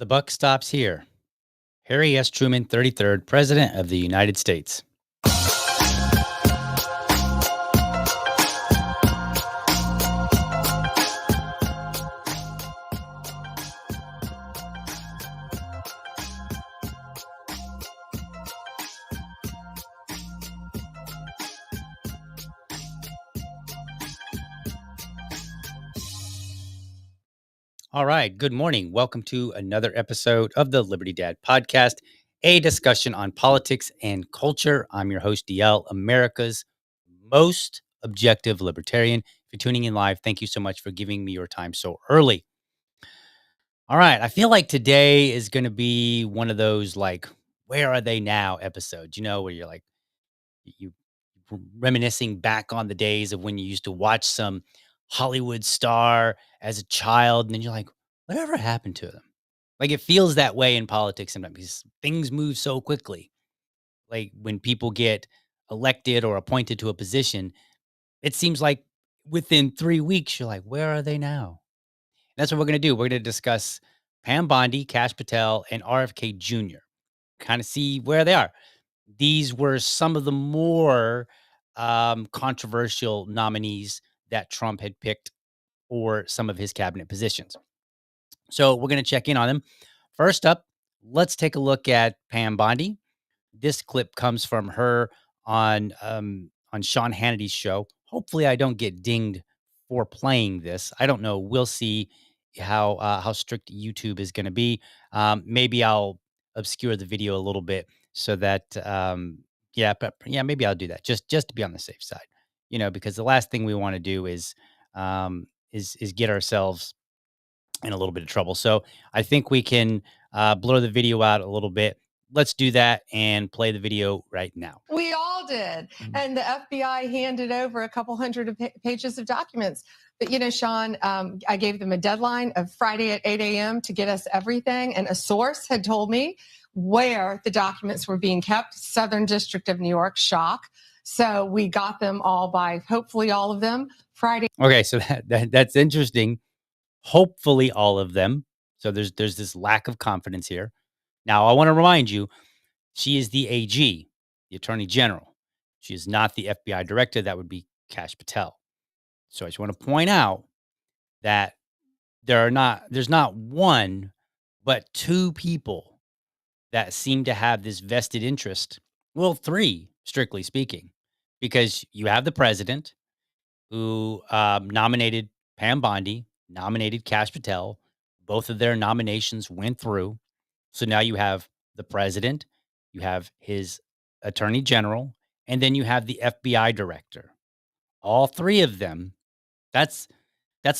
The buck stops here. Harry S. Truman, 33rd, President of the United States. All right. Good morning. Welcome to another episode of the Liberty Dad podcast, a discussion on politics and culture. I'm your host, DL, America's most objective libertarian. If you're tuning in live, thank you so much for giving me your time so early. All right. I feel like today is going to be one of those where are they now episodes, where you're like, you reminiscing back on the days of when you used to watch some Hollywood star as a child, and then you're like, whatever happened to them? Like, it feels that way in politics sometimes because things move so quickly. Like, when people get elected or appointed to a position, it seems like within 3 weeks, you're like, where are they now? That's what we're going to do. We're going to discuss Pam Bondi, Kash Patel, and RFK Jr. Kind of see where they are. These were some of the more controversial nominees that Trump had picked for some of his cabinet positions. So we're going to check in on them. First up, let's take a look at Pam Bondi. This clip comes from her on Sean Hannity's show. Hopefully, I don't get dinged for playing this. I don't know. We'll see how strict YouTube is going to be. Maybe I'll obscure the video a little bit so that maybe I'll do that just to be on the safe side. Because the last thing we want to do is get ourselves in a little bit of trouble. So I think we can blur the video out a little bit. Let's do that and play the video right now. We all did. And the FBI handed over a couple hundred pages of documents. But, Sean, I gave them a deadline of Friday at 8 a.m. to get us everything. And a source had told me where the documents were being kept, Southern District of New York, shock. So we got them all by, hopefully all of them, Friday. Okay, so that's interesting. Hopefully all of them. So there's this lack of confidence here. Now, I want to remind you, she is the AG, the Attorney General. She is not the FBI Director. That would be Kash Patel. So I just want to point out that there's not one, but two people that seem to have this vested interest. Well, three, strictly speaking, because you have the president who nominated Pam Bondi, nominated Kash Patel. Both of their nominations went through. So now you have the president, you have his attorney general, and then you have the FBI director. All three of them, that's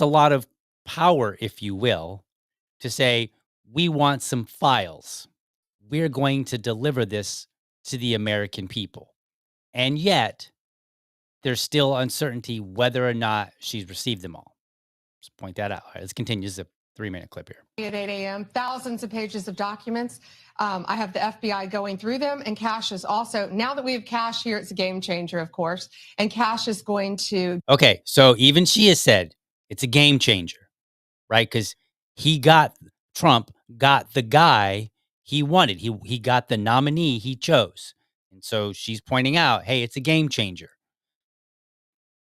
a lot of power, if you will, to say, we want some files. We're going to deliver this to the American people. And yet, there's still uncertainty whether or not she's received them all. Just point that out. All right, let's continue. This is a 3-minute clip here. At 8 a.m., thousands of pages of documents. I have the FBI going through them, and Kash is also, now that we have Kash here, it's a game changer, of course, and Kash is going to. Okay, so even she has said it's a game changer, right? Because Trump got the guy he wanted. He got the nominee he chose. And so she's pointing out, hey, it's a game changer.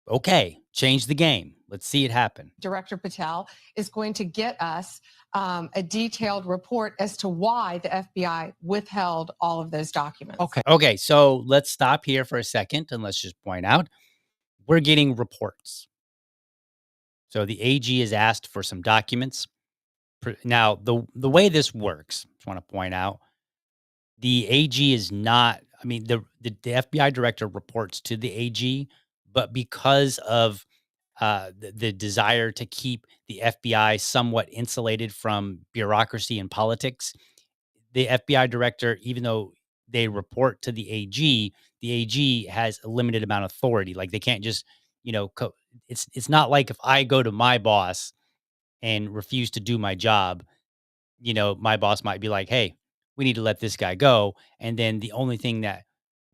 Okay, change the game. Let's see it happen. Director Patel is going to get us a detailed report as to why the FBI withheld all of those documents. Okay, so let's stop here for a second and let's just point out we're getting reports. So the AG is asked for some documents. Now, the way this works, I just want to point out, the AG is not, the FBI director reports to the AG, but because of the desire to keep the FBI somewhat insulated from bureaucracy and politics, the FBI director, even though they report to the AG has a limited amount of authority. Like, they can't just, it's not like if I go to my boss and refuse to do my job, my boss might be like, hey, we need to let this guy go. And then the only thing that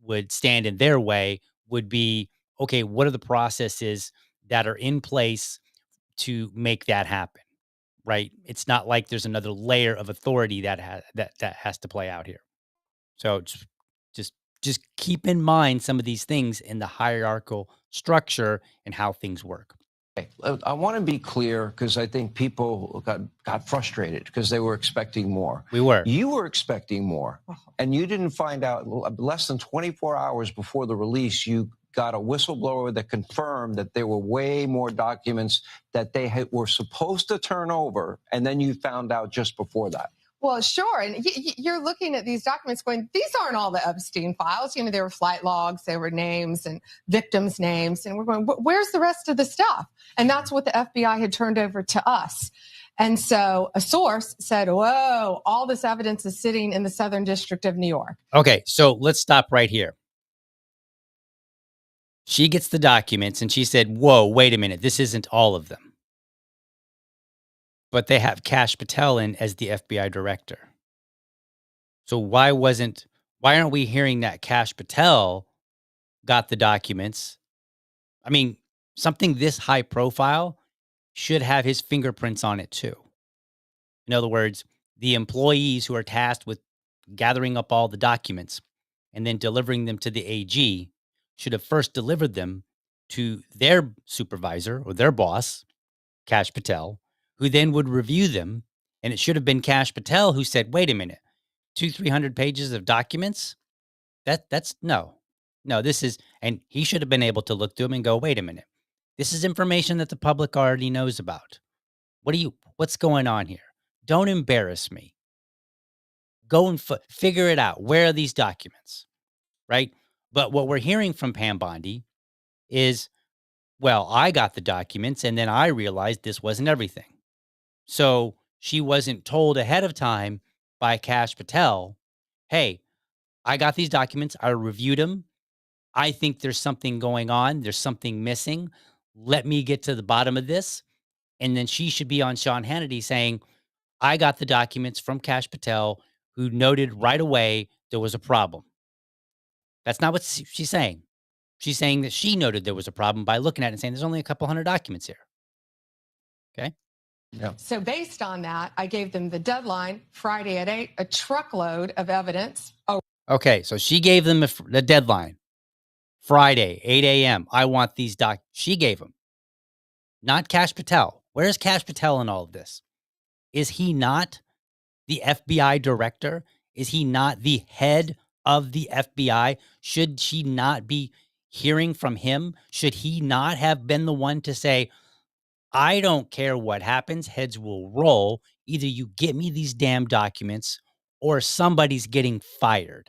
would stand in their way would be, okay, what are the processes that are in place to make that happen? right? It's not like there's another layer of authority that has to play out here. So just just keep in mind some of these things in the hierarchical structure and how things work. I want to be clear because I think people got frustrated because they were expecting more. We were. You were expecting more, and you didn't find out less than 24 hours before the release. You got a whistleblower that confirmed that there were way more documents that they were supposed to turn over, and then you found out just before that. Well, sure. And you're looking at these documents going, these aren't all the Epstein files. You know, there were flight logs, there were names and victims' names. And we're going, where's the rest of the stuff? And that's what the FBI had turned over to us. And so a source said, whoa, all this evidence is sitting in the Southern District of New York. Okay, so let's stop right here. She gets the documents and she said, whoa, wait a minute. This isn't all of them. But they have Kash Patel in as the FBI director. So why aren't we hearing that Kash Patel got the documents? I mean, something this high profile should have his fingerprints on it too. In other words, the employees who are tasked with gathering up all the documents and then delivering them to the AG should have first delivered them to their supervisor or their boss, Kash Patel, who then would review them. And it should have been Kash Patel who said, wait a minute, 300 pages of documents? That's no, this is, and he should have been able to look through them and go, wait a minute, this is information that the public already knows about. What's going on here? Don't embarrass me. Go and figure it out. Where are these documents? Right? But what we're hearing from Pam Bondi is, well, I got the documents and then I realized this wasn't everything. So she wasn't told ahead of time by Kash Patel, hey, I got these documents. I reviewed them. I think there's something going on. There's something missing. Let me get to the bottom of this. And then she should be on Sean Hannity saying, I got the documents from Kash Patel, who noted right away there was a problem. That's not what she's saying. She's saying that she noted there was a problem by looking at it and saying there's only a couple hundred documents here. Okay. Yeah. So based on that, I gave them the deadline, Friday at 8, a truckload of evidence. Okay. So she gave them the deadline, Friday, 8 a.m. I want these She gave them, not Kash Patel. Where's Kash Patel in all of this? Is he not the FBI director? Is he not the head of the FBI? Should she not be hearing from him? Should he not have been the one to say, I don't care what happens, heads will roll. Either you get me these damn documents or somebody's getting fired.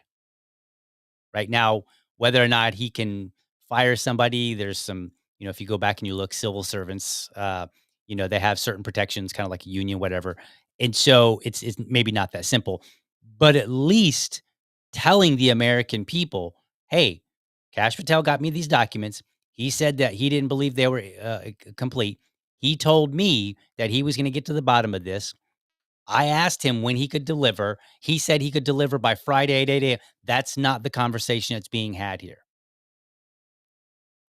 Right now, whether or not he can fire somebody, there's some, if you go back and you look, civil servants, they have certain protections, kind of like a union, whatever. And so it's maybe not that simple, but at least telling the American people, hey, Kash Patel got me these documents. He said that he didn't believe they were complete. He told me that he was going to get to the bottom of this. I asked him when he could deliver. He said he could deliver by Friday at 8 a.m. That's not the conversation that's being had here.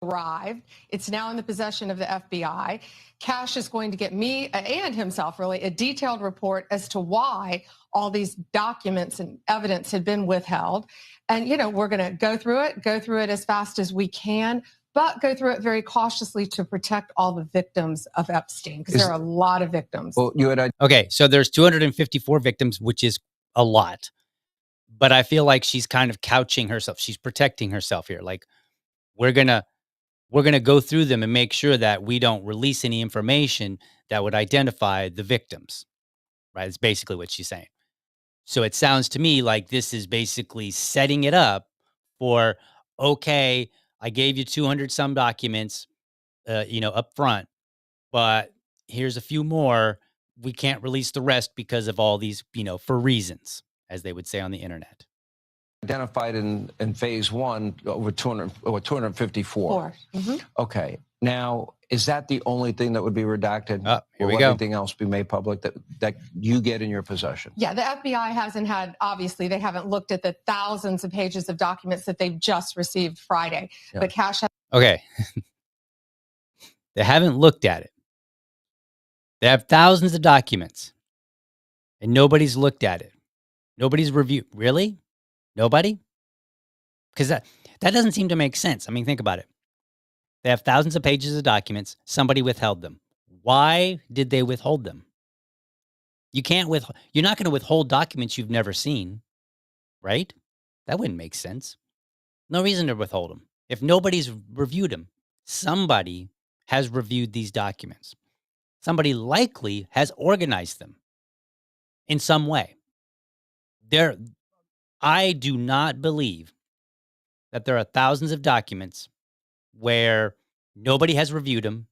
Arrived. It's now in the possession of the FBI. Kash is going to get me and himself really a detailed report as to why all these documents and evidence had been withheld. And, we're going to go through it as fast as we can, but go through it very cautiously to protect all the victims of Epstein, because there are a lot of victims. Well, okay, so there's 254 victims, which is a lot. But I feel like she's kind of couching herself. She's protecting herself here. Like, we're going to go through them and make sure that we don't release any information that would identify the victims, right? It's basically what she's saying. So it sounds to me like this is basically setting it up for, okay, I gave you 200 some documents, up front, but here's a few more. We can't release the rest because of all these, for reasons, as they would say on the internet. Identified in phase one over 254. Mm-hmm. Okay. Now, is that the only thing that would be redacted? Here or we go. Everything else be made public that you get in your possession? Yeah, the FBI hasn't had, obviously, they haven't looked at the thousands of pages of documents that they've just received Friday. Yeah. But Kash has. Okay. They haven't looked at it. They have thousands of documents, and nobody's looked at it. Nobody's reviewed. Really? Nobody? Because that doesn't seem to make sense. I mean, think about it. They have thousands of pages of documents. Somebody withheld them. Why did they withhold them? You're not going to withhold documents you've never seen, right? That wouldn't make sense. No reason to withhold them. If nobody's reviewed them, somebody has reviewed these documents. Somebody likely has organized them in some way. I do not believe that there are thousands of documents where nobody has reviewed them,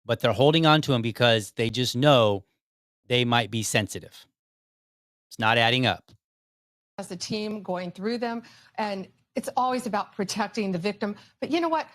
but they're holding on to them because they just know they might be sensitive. It's not adding up. As a team going through them, and it's always about protecting the victim. But you know what?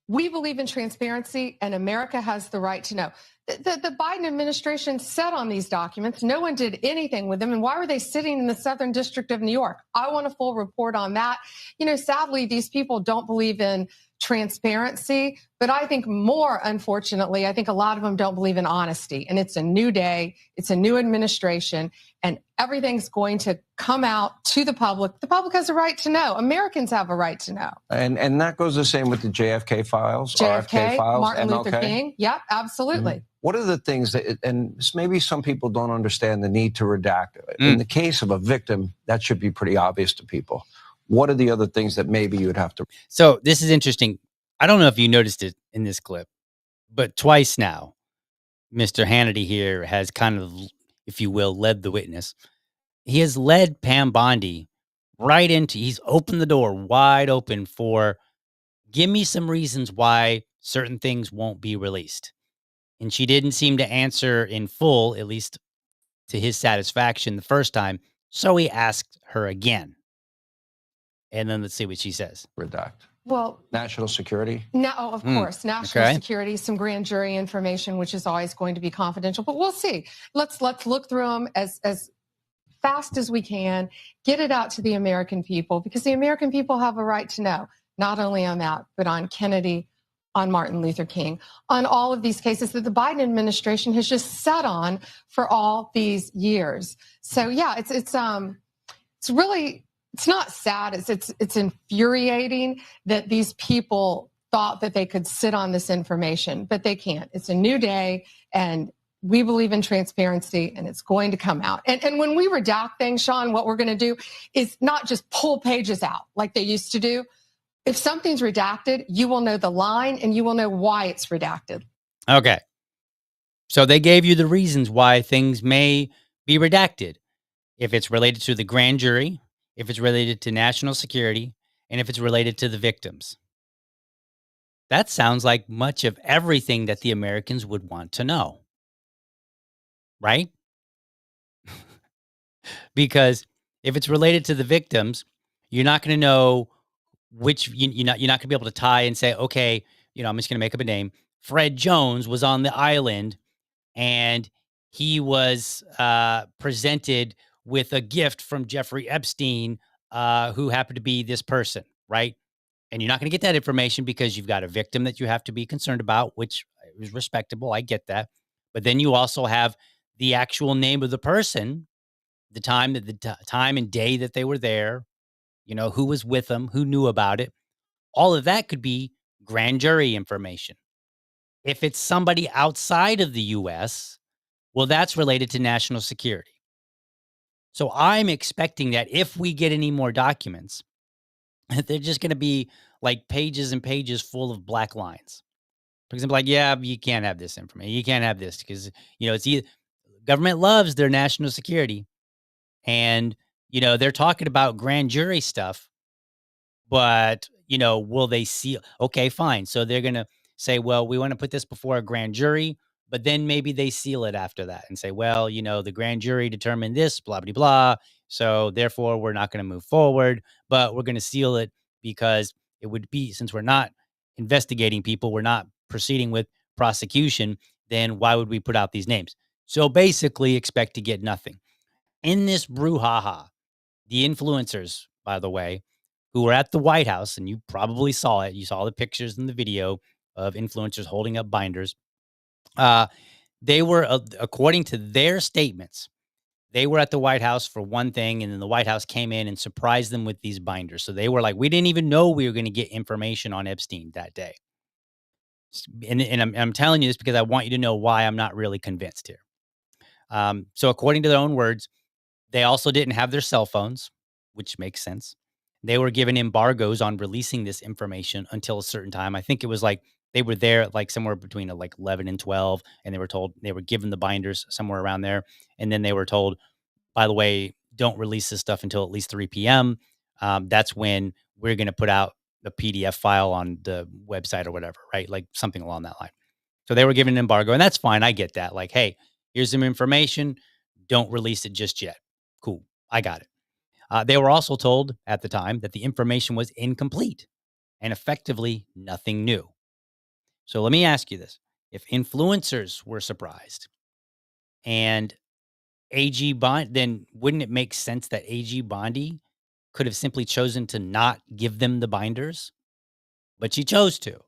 We believe in transparency, and America has the right to know. The Biden administration sat on these documents. No one did anything with them. And why were they sitting in the Southern District of New York? I want a full report on that. You know, sadly, these people don't believe in transparency, but I think more, unfortunately, I think a lot of them don't believe in honesty. And it's a new day, it's a new administration, and everything's going to come out to the public. The public has a right to know. Americans have a right to know. And that goes the same with the JFK files, JFK, RFK files, Martin MLK. Luther King. Yep, absolutely. Mm-hmm. What are the things that, and maybe some people don't understand the need to redact. In the case of a victim, that should be pretty obvious to people. What are the other things that maybe you would have to? So this is interesting. I don't know if you noticed it in this clip, but twice now, Mr. Hannity here has kind of, if you will, led the witness. He has led Pam Bondi right into, he's opened the door wide open for, give me some reasons why certain things won't be released. And she didn't seem to answer in full, at least to his satisfaction the first time. So he asked her again. And then let's see what she says. Redact. Well, national security? No, of course. National okay. security, some grand jury information, which is always going to be confidential, but we'll see. Let's look through them as fast as we can, get it out to the American people, because the American people have a right to know, not only on that, but on Kennedy, on Martin Luther King, on all of these cases that the Biden administration has just sat on for all these years. So yeah, it's really, it's not sad. It's infuriating that these people thought that they could sit on this information, but they can't. It's a new day, and we believe in transparency, and it's going to come out. And when we redact things, Sean, what we're going to do is not just pull pages out like they used to do. If something's redacted, you will know the line and you will know why it's redacted. Okay. So they gave you the reasons why things may be redacted. If it's related to the grand jury, if it's related to national security, and if it's related to the victims. That sounds like much of everything that the Americans would want to know. Right? Because if it's related to the victims, you're not going to know which, you're not going to be able to tie and say, okay, I'm just going to make up a name. Fred Jones was on the island and he was presented with a gift from Jeffrey Epstein, who happened to be this person, right? And you're not going to get that information because you've got a victim that you have to be concerned about, which is respectable. I get that. But then you also have the actual name of the person, the time and day that they were there, who was with them, who knew about it. All of that could be grand jury information. If it's somebody outside of the U.S., well, that's related to national security. So I'm expecting that if we get any more documents, they're just going to be like pages and pages full of black lines. For example, like, yeah, you can't have this information. You can't have this because, it's either government loves their national security. And, they're talking about grand jury stuff, but, will they see? Okay, fine. So they're going to say, well, we want to put this before a grand jury, but then maybe they seal it after that and say, well, the grand jury determined this, blah, blah, blah. So therefore, we're not going to move forward, but we're going to seal it because it would be, since we're not investigating people, we're not proceeding with prosecution, then why would we put out these names? So basically expect to get nothing. In this brouhaha, the influencers, by the way, who were at the White House, and you probably saw it, you saw the pictures and the video of influencers holding up binders. They were, according to their statements, they were at the White House for one thing, and then the White House came in and surprised them with these binders. So they were like, we didn't even know we were going to get information on Epstein that day. And I'm telling you this because I want you to know why I'm not really convinced here. So according to their own words, they also didn't have their cell phones, which makes sense. They were given embargoes on releasing this information until a certain time. I think it was like they were there like somewhere between like 11 and 12, and they were told they were given the binders somewhere around there. And then they were told, by the way, don't release this stuff until at least 3 p.m. That's when we're going to put out the PDF file on the website or whatever, right? Like something along that line. So they were given an embargo, and that's fine. I get that. Like, hey, here's some information. Don't release it just yet. Cool. I got it. They were also told at the time that the information was incomplete and effectively nothing new. So let me ask you this. If influencers were surprised and AG Bond, then wouldn't it make sense that AG Bondi could have simply chosen to not give them the binders? But she chose to.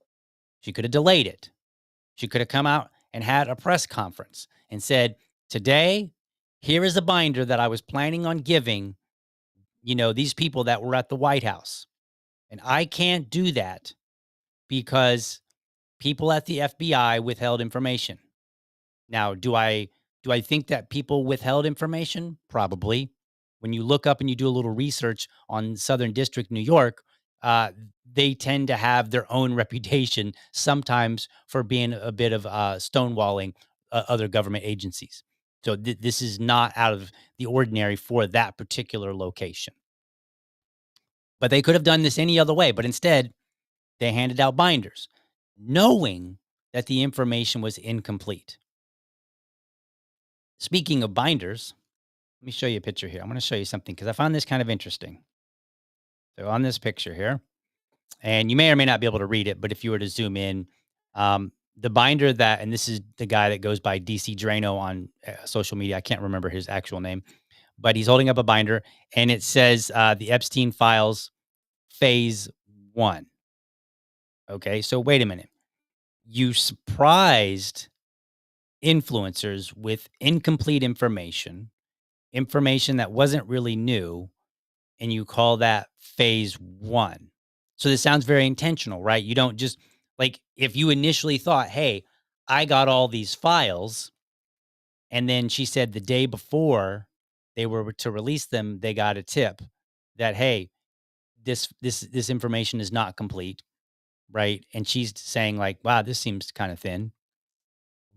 She could have delayed it. She could have come out and had a press conference and said, today, here is a binder that I was planning on giving, these people that were at the White House. And I can't do that because people at the FBI withheld information. Now, do I think that people withheld information? Probably. When you look up and you do a little research on Southern District, New York, they tend to have their own reputation sometimes for being a bit of stonewalling other government agencies. So this is not out of the ordinary for that particular location. But they could have done this any other way. But instead, they handed out binders, knowing that the information was incomplete. Speaking of binders, let me show you a picture here. I'm going to show you something because I found this kind of interesting. So on this picture here, and you may or may not be able to read it, but if you were to zoom in, the binder that, and this is the guy that goes by DC Drano on social media. I can't remember his actual name, but he's holding up a binder and it says the Epstein Files Phase 1. Okay, so wait a minute. You surprised influencers with incomplete information that wasn't really new, and you call that phase 1. So this sounds very intentional, right? You don't just like if you initially thought, hey, I got all these files, and then she said the day before they were to release them, they got a tip that, hey, this information is not complete, right? And she's saying like, wow, this seems kind of thin.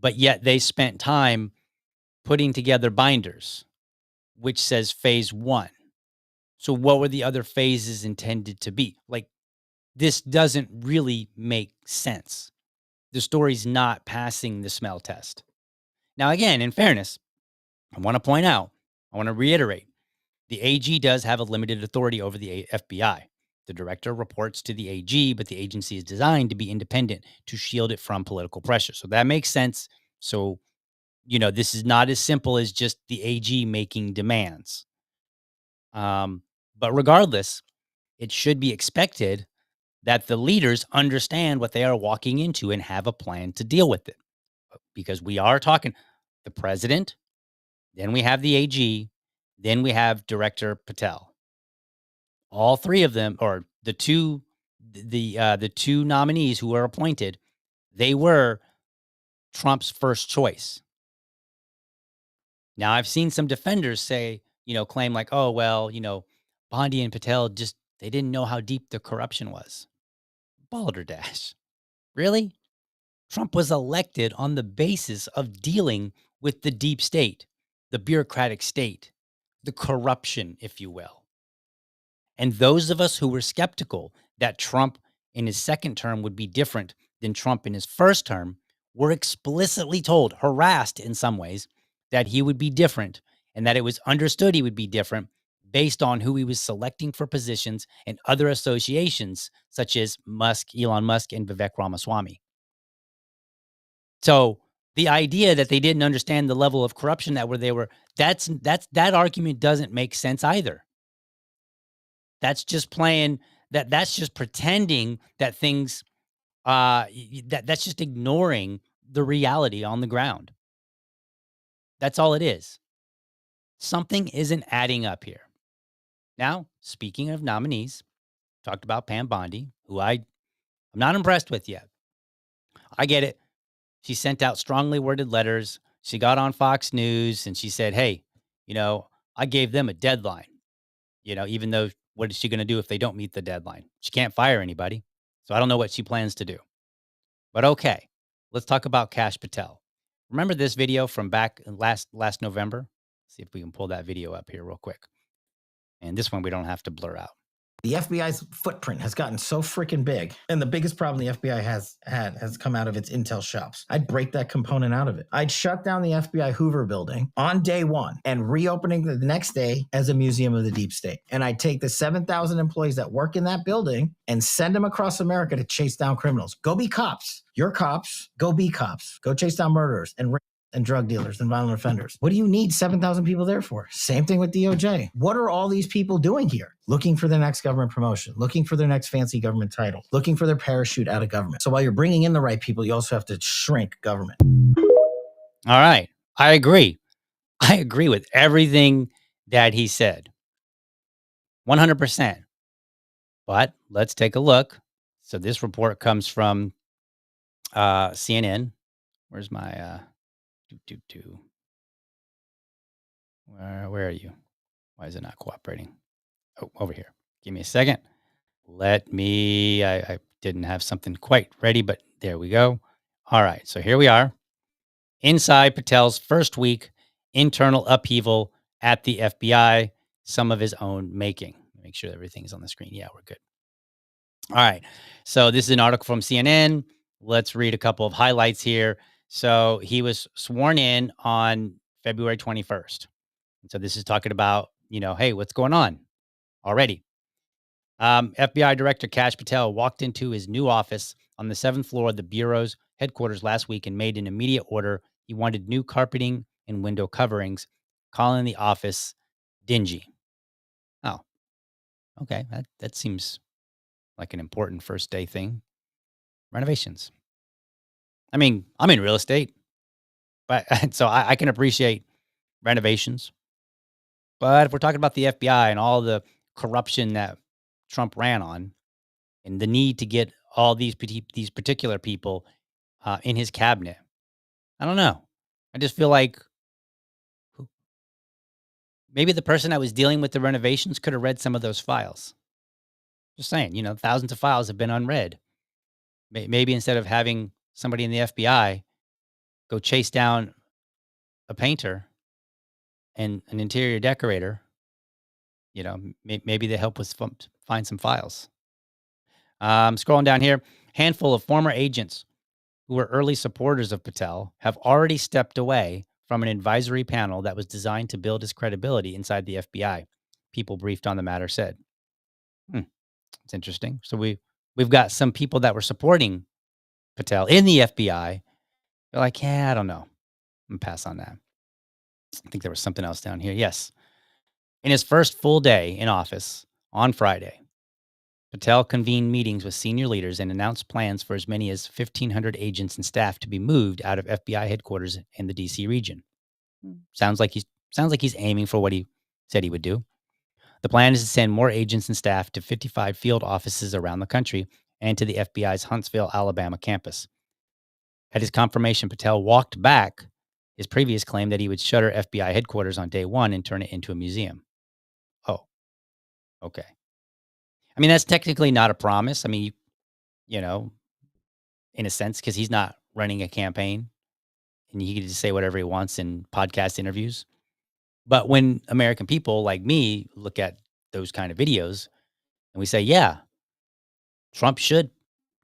But yet they spent time putting together binders, which says phase 1. So what were the other phases intended to be? Like, this doesn't really make sense. The story's not passing the smell test. Now, again, in fairness, I want to reiterate, the AG does have a limited authority over the FBI. The director reports to the AG, but the agency is designed to be independent to shield it from political pressure. So that makes sense. So, this is not as simple as just the AG making demands. But regardless, it should be expected that the leaders understand what they are walking into and have a plan to deal with it. Because we are talking the president, then we have the AG, then we have Director Patel. All three of them, or the two nominees who were appointed, they were Trump's first choice. Now, I've seen some defenders say, claim like, oh, well, Bondi and Patel they didn't know how deep the corruption was. Balderdash. Really? Trump was elected on the basis of dealing with the deep state, the bureaucratic state, the corruption, if you will. And those of us who were skeptical that Trump in his second term would be different than Trump in his first term were explicitly told, harassed in some ways, that he would be different and that it was understood he would be different based on who he was selecting for positions and other associations, such as Elon Musk, and Vivek Ramaswamy. So the idea that they didn't understand the level of corruption that argument doesn't make sense either. That's just that's just pretending that things, that's just ignoring the reality on the ground. That's all it is. Something isn't adding up here. Now, speaking of nominees, talked about Pam Bondi, who I'm not impressed with yet. I get it. She sent out strongly worded letters. She got on Fox News and she said, hey, I gave them a deadline, even though what is she going to do if they don't meet the deadline? She can't fire anybody. So I don't know what she plans to do. But okay, let's talk about Kash Patel. Remember this video from back last November? See if we can pull that video up here real quick. And this one we don't have to blur out. The FBI's footprint has gotten so freaking big, and the biggest problem the FBI has come out of its intel shops. I'd break that component out of it. I'd shut down the FBI Hoover building on day one and reopening the next day as a museum of the deep state. And I'd take the 7,000 employees that work in that building and send them across America to chase down criminals. Go be cops. You're cops. Go be cops. Go chase down murderers and drug dealers and violent offenders. What do you need 7,000 people there for? Same thing with DOJ. What are all these people doing here? Looking for their next government promotion, looking for their next fancy government title, looking for their parachute out of government. So while you're bringing in the right people, you also have to shrink government. All right. I agree. I agree with everything that he said. 100%. But let's take a look. So this report comes from CNN. Where's my Where are you? Why is it not cooperating? Oh, over here. Give me a second. I didn't have something quite ready, but there we go. All right. So here we are. Inside Patel's first week, internal upheaval at the FBI, some of his own making. Make sure everything's on the screen. Yeah, we're good. All right. So this is an article from CNN. Let's read a couple of highlights here. So he was sworn in on February 21st. And so this is talking about, hey, what's going on already? FBI Director Kash Patel walked into his new office on the 7th floor of the Bureau's headquarters last week and made an immediate order. He wanted new carpeting and window coverings, calling the office dingy. Oh, okay. That seems like an important first day thing. Renovations. I mean, I'm in real estate, but so I can appreciate renovations. But if we're talking about the FBI and all the corruption that Trump ran on, and the need to get all these particular people in his cabinet, I don't know. I just feel like maybe the person that was dealing with the renovations could have read some of those files. Just saying, thousands of files have been unread. Maybe instead of having somebody in the FBI go chase down a painter and an interior decorator, maybe they help us find some files. Scrolling down here, handful of former agents who were early supporters of Patel have already stepped away from an advisory panel that was designed to build his credibility inside the FBI. People briefed on the matter said. It's interesting. So we've got some people that were supporting Patel in the FBI. They're like, yeah, I don't know. I'm going to pass on that. I think there was something else down here. Yes. In his first full day in office on Friday, Patel convened meetings with senior leaders and announced plans for as many as 1,500 agents and staff to be moved out of FBI headquarters in the D.C. region. Sounds like he's aiming for what he said he would do. The plan is to send more agents and staff to 55 field offices around the country and to the FBI's Huntsville, Alabama campus. At his confirmation, Patel walked back his previous claim that he would shutter FBI headquarters on day one and turn it into a museum. Oh, okay. I mean, that's technically not a promise. I mean, in a sense, because he's not running a campaign and he can just say whatever he wants in podcast interviews. But when American people like me look at those kind of videos and we say, yeah, Trump should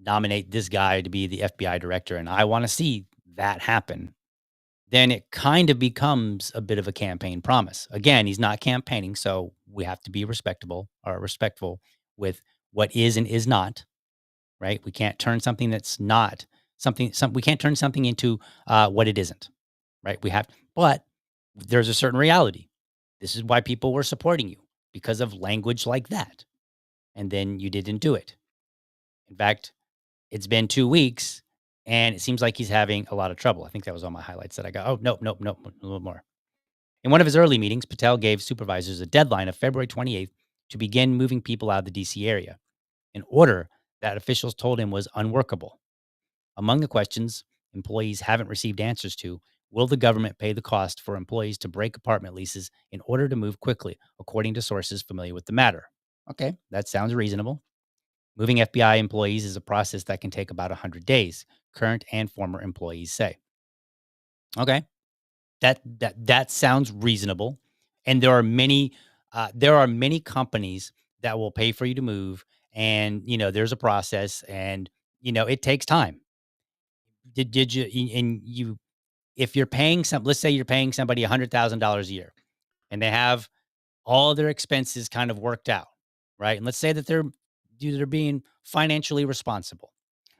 nominate this guy to be the FBI director, and I want to see that happen, then it kind of becomes a bit of a campaign promise. Again, he's not campaigning, so we have to be respectful with what is and is not, right? We can't turn something that's not we can't turn something into what it isn't, right? But there's a certain reality. This is why people were supporting you, because of language like that. And then you didn't do it. In fact, it's been 2 weeks And it seems like he's having a lot of trouble. I think that was all my highlights that I got. Oh, nope, a little more. In one of his early meetings, Patel gave supervisors a deadline of February 28th to begin moving people out of the DC area, an order that officials told him was unworkable. Among the questions employees haven't received answers to, will the government pay the cost for employees to break apartment leases in order to move quickly, according to sources familiar with the matter? Okay, that sounds reasonable. Moving FBI employees is a process that can take about 100 days, current and former employees say. Okay, that sounds reasonable, and there are many companies that will pay for you to move, and there's a process, and it takes time. Did you and you if you're paying let's say you're paying somebody $100,000 a year, and they have all their expenses kind of worked out, right? And let's say that they're being financially responsible,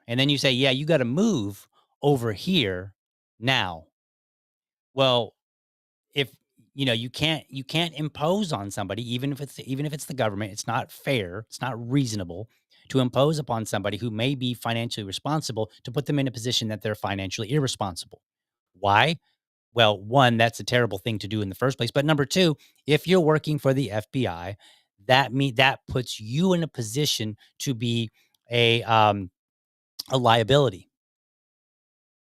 and then you say, yeah, you got to move over here now. Well, if you can't impose on somebody, even if it's the government. It's not fair, it's not reasonable to impose upon somebody who may be financially responsible, to put them in a position that they're financially irresponsible. Why? Well, one, that's a terrible thing to do in the first place, but number two, if you're working for the FBI, that puts you in a position to be a liability,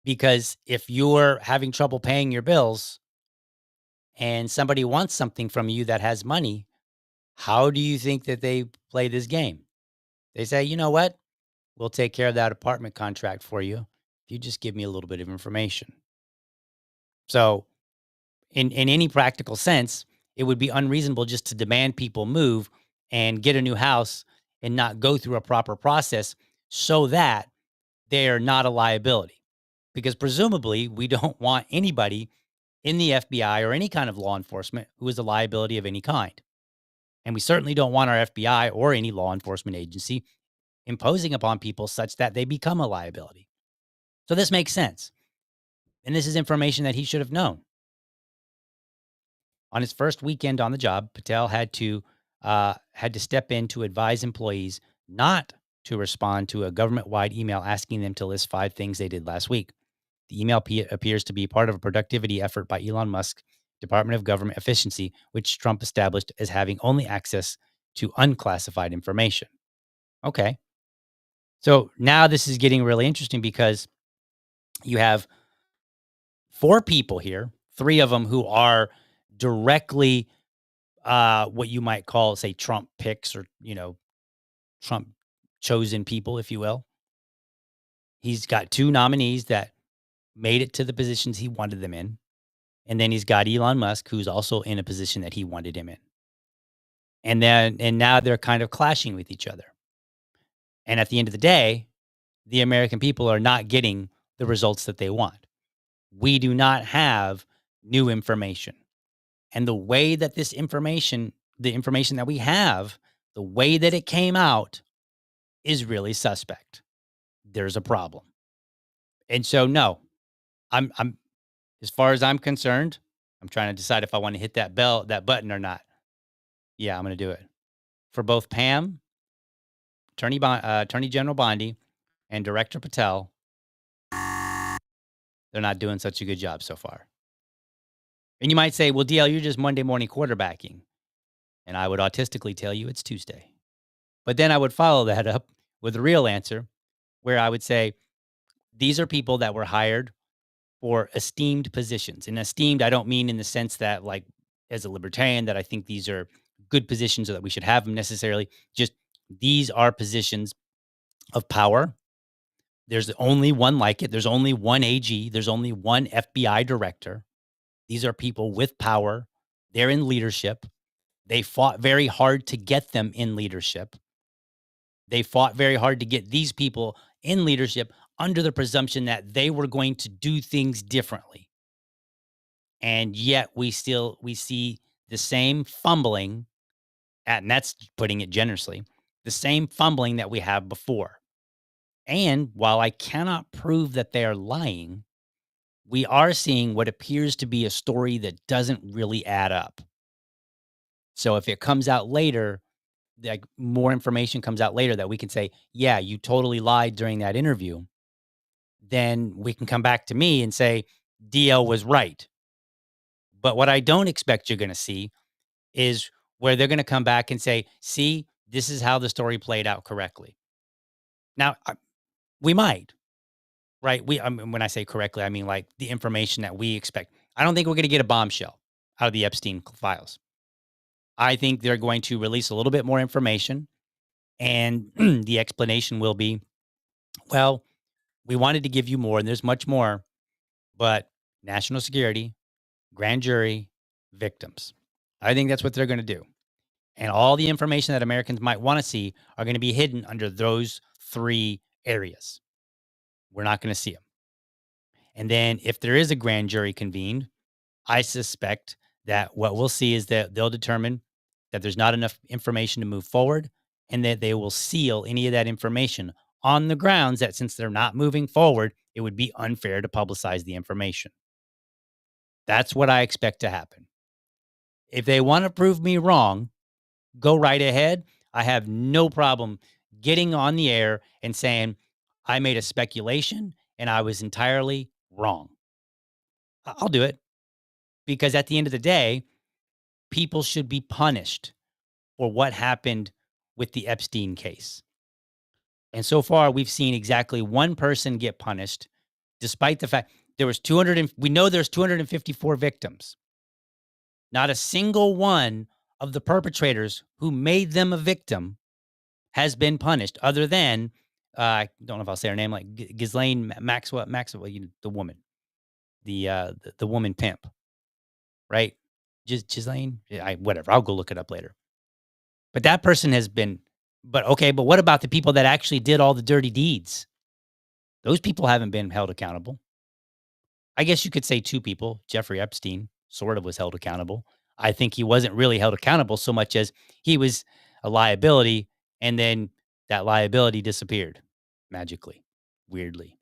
because if you're having trouble paying your bills and somebody wants something from you that has money, how do you think that they play this game? They say, you know what? We'll take care of that apartment contract for you if you just give me a little bit of information. So, in any practical sense, it would be unreasonable just to demand people move and get a new house and not go through a proper process so that they are not a liability. Because presumably, we don't want anybody in the FBI or any kind of law enforcement who is a liability of any kind. And we certainly don't want our FBI or any law enforcement agency imposing upon people such that they become a liability. So this makes sense. And this is information that he should have known. On his first weekend on the job, Patel had to step in to advise employees not to respond to a government-wide email asking them to list 5 things they did last week. The email appears to be part of a productivity effort by Elon Musk's Department of Government Efficiency, which Trump established as having only access to unclassified information. Okay. So now this is getting really interesting, because you have 4 people here, 3 of them who are directly what you might call, say, Trump picks, or, Trump chosen people, if you will. He's got 2 nominees that made it to the positions he wanted them in. And then he's got Elon Musk, who's also in a position that he wanted him in. And now they're kind of clashing with each other. And at the end of the day, the American people are not getting the results that they want. We do not have new information. And the way that the information that we have, the way that it came out, is really suspect. There's a problem. And so, no, I'm as far as I'm concerned, I'm trying to decide if I want to hit that button or not. Yeah, I'm going to do it. For both Pam, Attorney General Bondi, and Director Patel, they're not doing such a good job so far. And you might say, well, DL, you're just Monday morning quarterbacking. And I would autistically tell you it's Tuesday. But then I would follow that up with a real answer, where I would say, these are people that were hired for esteemed positions. And esteemed, I don't mean in the sense that, like, as a libertarian, that I think these are good positions or that we should have them necessarily. Just, these are positions of power. There's only one like it. There's only one AG. There's only one FBI director. These are people with power. They're in leadership. They fought very hard to get them in leadership. They fought very hard to get these people in leadership under the presumption that they were going to do things differently. And yet we see the same fumbling, and that's putting it generously, the same fumbling that we have before. And while I cannot prove that they are lying, we are seeing what appears to be a story that doesn't really add up. So if it comes out later, like more information comes out later that we can say, yeah, you totally lied during that interview, then we can come back to me and say DL was right. But what I don't expect you're going to see is where they're going to come back and say, see, this is how the story played out correctly. Now, we might, right? When I say correctly, I mean like the information that we expect. I don't think we're going to get a bombshell out of the Epstein files. I think they're going to release a little bit more information, and the explanation will be, well, we wanted to give you more, and there's much more, but national security, grand jury, victims. I think that's what they're going to do. And all the information that Americans might want to see are going to be hidden under those three areas. We're not going to see them. And then if there is a grand jury convened, I suspect that what we'll see is that they'll determine that there's not enough information to move forward, and that they will seal any of that information on the grounds that since they're not moving forward, it would be unfair to publicize the information. That's what I expect to happen. If they want to prove me wrong, go right ahead. I have no problem getting on the air and saying I made a speculation and I was entirely wrong. I'll do it, because at the end of the day, people should be punished for what happened with the Epstein case. And so far, we've seen exactly one person get punished, despite the fact there was we know there's 254 victims. Not a single one of the perpetrators who made them a victim has been punished, other than I don't know if I'll say her name, like Ghislaine Maxwell, the woman, the woman pimp, right? Ghislaine, whatever. I'll go look it up later. But that person has been. But okay, but what about the people that actually did all the dirty deeds? Those people haven't been held accountable. I guess you could say two people. Jeffrey Epstein sort of was held accountable. I think he wasn't really held accountable so much as he was a liability, and then that liability disappeared magically, weirdly,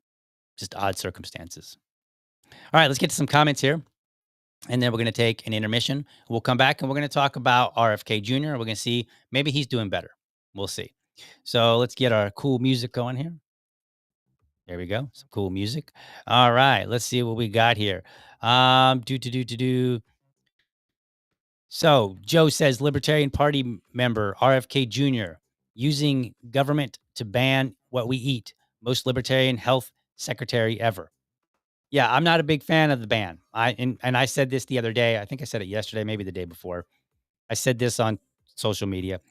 just odd circumstances. All right, let's get to some comments here, and then we're going to take an intermission. We'll come back and we're going to talk about RFK Jr. We're going to see maybe he's doing better. We'll see. So let's get our cool music going here. There we go. Some cool music. All right, let's see what we got here. So Joe says Libertarian Party member RFK Jr. using government to ban what we eat. Most libertarian health secretary ever. Yeah, I'm not a big fan of the ban. And I said this the other day. I think I said it yesterday, maybe the day before. I said this on social media.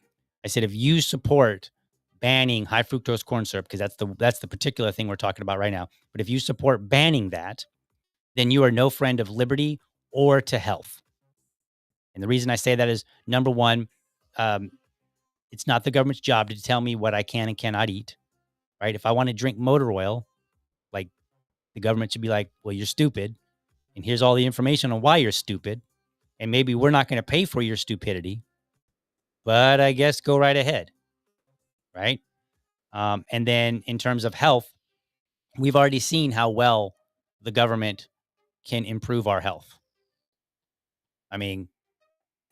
I said, if you support banning high fructose corn syrup, because that's the particular thing we're talking about right now, but if you support banning that, then you are no friend of liberty or to health. And the reason I say that is, number one, it's not the government's job to tell me what I can and cannot eat, right? If I want to drink motor oil, like, the government should be like, well, you're stupid, and here's all the information on why you're stupid, and maybe we're not going to pay for your stupidity, but I guess go right ahead, right? And then in terms of health, we've already seen how well the government can improve our health. I mean,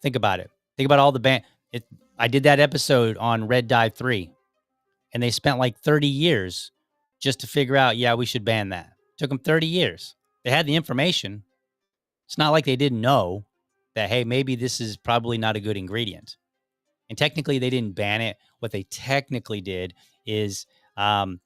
think about it. Think about all the I did that episode on Red Dye 3, and they spent like 30 years just to figure out, yeah, we should ban that. Took them 30 years. They had the information. It's not like they didn't know that, hey, maybe this is probably not a good ingredient. And technically, they didn't ban it. What they technically did is the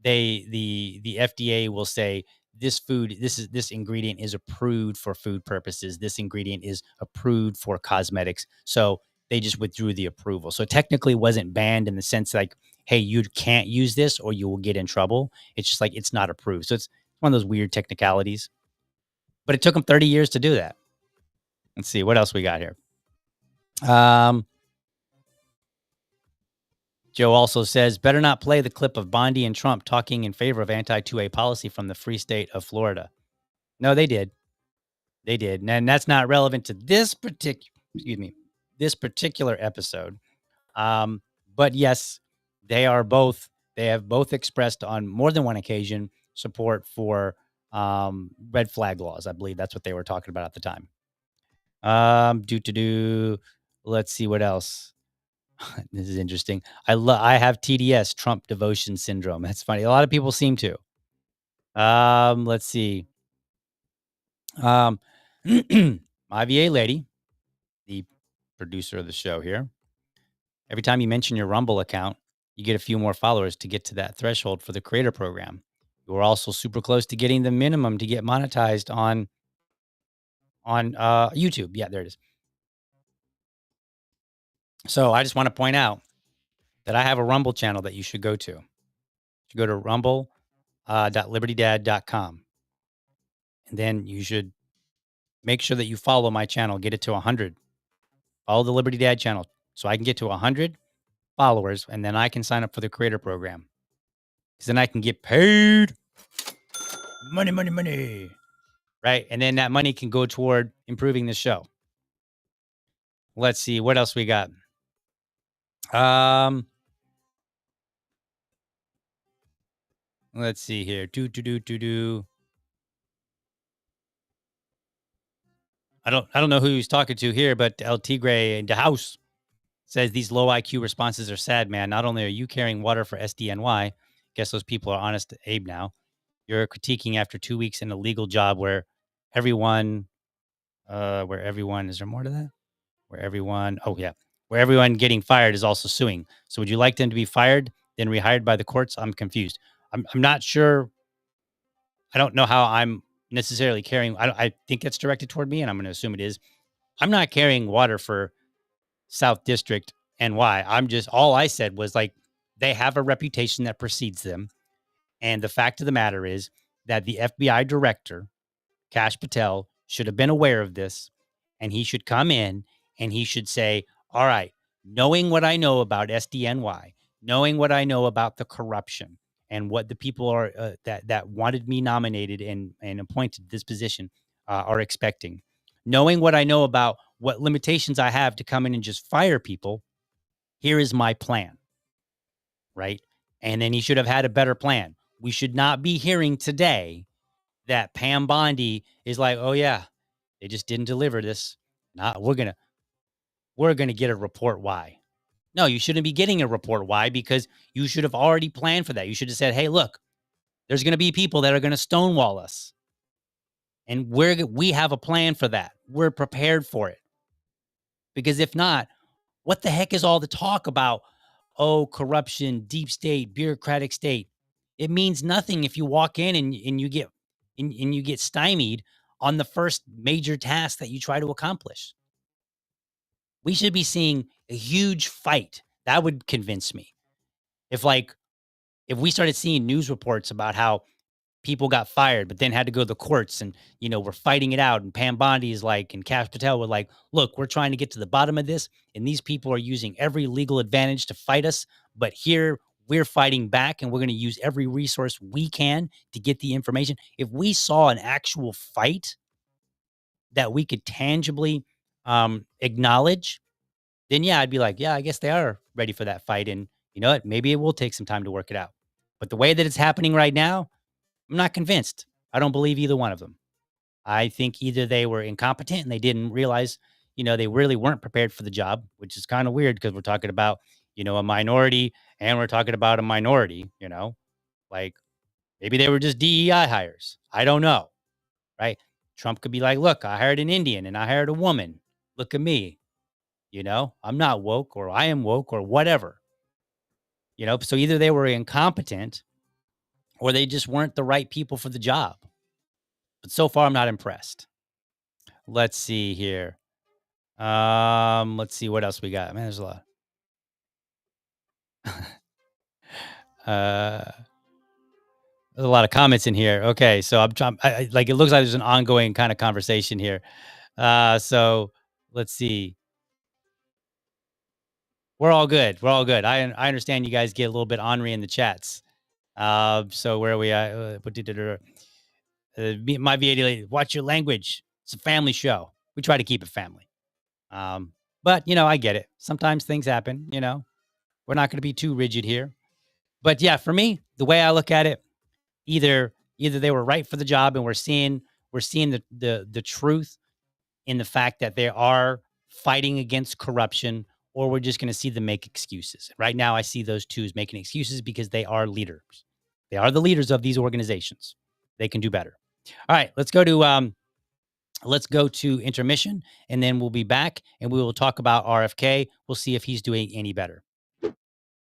FDA will say this ingredient is approved for food purposes. This ingredient is approved for cosmetics. So they just withdrew the approval. So it technically wasn't banned in the sense like, hey, you can't use this or you will get in trouble. It's just like, it's not approved. So it's one of those weird technicalities. But it took them 30 years to do that. Let's see what else we got here. Joe also says, better not play the clip of Bondi and Trump talking in favor of anti-2A policy from the free state of Florida. No, they did. They did. And that's not relevant to this particular episode. But yes, they have both expressed on more than one occasion support for red flag laws. I believe that's what they were talking about at the time. Let's see what else. This is interesting. I have TDS, Trump devotion syndrome. That's funny. A lot of people seem to. Let's see. My VA lady, the producer of the show here, every time you mention your Rumble account, you get a few more followers to get to that threshold for the creator program. We're also super close to getting the minimum to get monetized on YouTube. Yeah, there it is. So I just want to point out that I have a Rumble channel that you should go to. You should go to rumble.libertydad.com. And then you should make sure that you follow my channel, get it to 100. Follow the Liberty Dad channel so I can get to 100 followers, and then I can sign up for the creator program. Because then I can get paid. Money, money, money. Right? And then that money can go toward improving the show. Let's see. What else we got? Let's see here. I don't know who he's talking to here, but El Tigre in the house says these low IQ responses are sad, man. Not only are you carrying water for SDNY, guess those people are honest to Abe now. You're critiquing after 2 weeks in a legal job where everyone, is there more to that? Where everyone getting fired is also suing. So would you like them to be fired, then rehired by the courts? I'm confused. I'm not sure. I don't know how I'm necessarily carrying. I think it's directed toward me, and I'm going to assume it is. I'm not carrying water for South District NY. All I said was like, they have a reputation that precedes them. And the fact of the matter is that the FBI director, Kash Patel, should have been aware of this, and he should come in and he should say, all right, knowing what I know about SDNY, knowing what I know about the corruption and what the people are that wanted me nominated and appointed to this position are expecting, knowing what I know about what limitations I have to come in and just fire people, here is my plan, right? And then he should have had a better plan. We should not be hearing today that Pam Bondi is like, oh yeah, they just didn't deliver this. Nah, we're gonna get a report why. No, you shouldn't be getting a report why, because you should have already planned for that. You should have said, hey, look, there's gonna be people that are gonna stonewall us. And we have a plan for that. We're prepared for it. Because if not, what the heck is all the talk about? Oh, corruption, deep state, bureaucratic state. It means nothing if you walk in and you get stymied on the first major task that you try to accomplish. We should be seeing a huge fight. That would convince me. If we started seeing news reports about how people got fired, but then had to go to the courts and, we're fighting it out. And Pam Bondi is like, and Kash Patel were like, look, we're trying to get to the bottom of this. And these people are using every legal advantage to fight us. But here we're fighting back and we're going to use every resource we can to get the information. If we saw an actual fight that we could tangibly acknowledge, then yeah, I'd be like, yeah, I guess they are ready for that fight. And you know what? Maybe it will take some time to work it out. But the way that it's happening right now, I'm not convinced. I don't believe either one of them. I think either they were incompetent and they didn't realize, they really weren't prepared for the job, which is kind of weird because we're talking about, a minority and we're talking about a minority, like maybe they were just DEI hires. I don't know. Right. Trump could be like, look, I hired an Indian and I hired a woman. Look at me. I'm not woke, or I am woke, or whatever. So either they were incompetent or they just weren't the right people for the job. But so far, I'm not impressed. Let's see here. Let's see what else we got. Man, there's a lot. There's a lot of comments in here. Okay, so I'm trying. Like, it looks like there's an ongoing kind of conversation here. So let's see. We're all good. We're all good. I understand you guys get a little bit ornery in the chats. So where are we at? My VA, watch your language. It's a family show. We try to keep it family. But I get it. Sometimes things happen. We're not going to be too rigid here. But yeah, for me, the way I look at it, either they were right for the job, and we're seeing the truth in the fact that they are fighting against corruption, or we're just going to see them make excuses. Right now, I see those two as making excuses because they are leaders. They are the leaders of these organizations. they can do better. All right, let's go to intermission, and then we'll be back, and we will talk about RFK. We'll see if he's doing any better.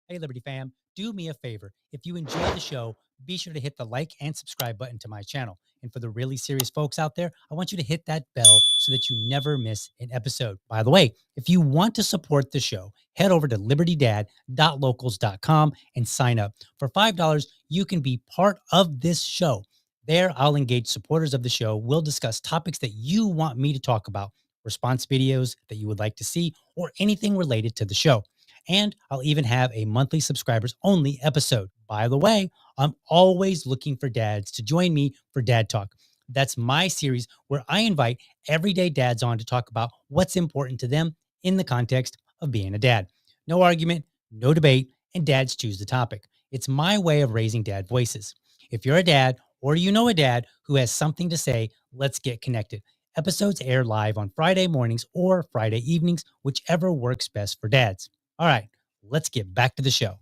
Hey, Liberty fam, do me a favor. If you enjoy the show, be sure to hit the like and subscribe button to my channel. And for the really serious folks out there, I want you to hit that bell so that you never miss an episode. By the way, if you want to support the show, head over to libertydad.locals.com and sign up. For $5, you can be part of this show. There, I'll engage supporters of the show. We'll discuss topics that you want me to talk about, response videos that you would like to see, or anything related to the show. And I'll even have a monthly subscribers only episode. By the way, I'm always looking for dads to join me for Dad Talk. That's my series where I invite everyday dads on to talk about what's important to them in the context of being a dad. No argument, no debate, and dads choose the topic. It's my way of raising dad voices. If you're a dad or you know a dad who has something to say, let's get connected. Episodes air live on Friday mornings or Friday evenings, whichever works best for dads. All right, let's get back to the show.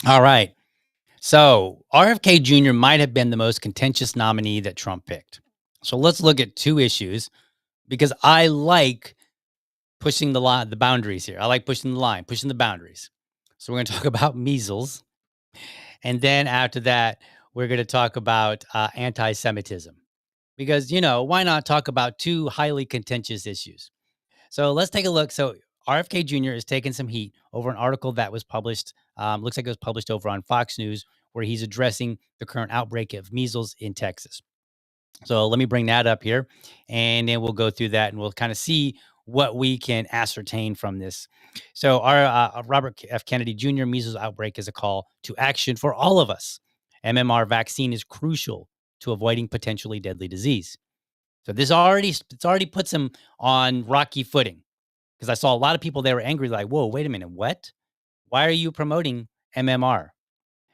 All right. So RFK Jr. might have been the most contentious nominee that Trump picked. So let's look at two issues because I like pushing the boundaries here. I like pushing the line, pushing the boundaries. So we're going to talk about measles. And then after that, we're going to talk about anti-Semitism. Because, why not talk about two highly contentious issues? So let's take a look. So RFK Jr. is taking some heat over an article that was published, looks like it was published over on Fox News, where he's addressing the current outbreak of measles in Texas. So let me bring that up here, and then we'll go through that, and we'll kind of see what we can ascertain from this. So our Robert F. Kennedy Jr. measles outbreak is a call to action for all of us. MMR vaccine is crucial to avoiding potentially deadly disease. So it's already puts him on rocky footing, because I saw a lot of people, they were angry, like, whoa, wait a minute, what? Why are you promoting MMR?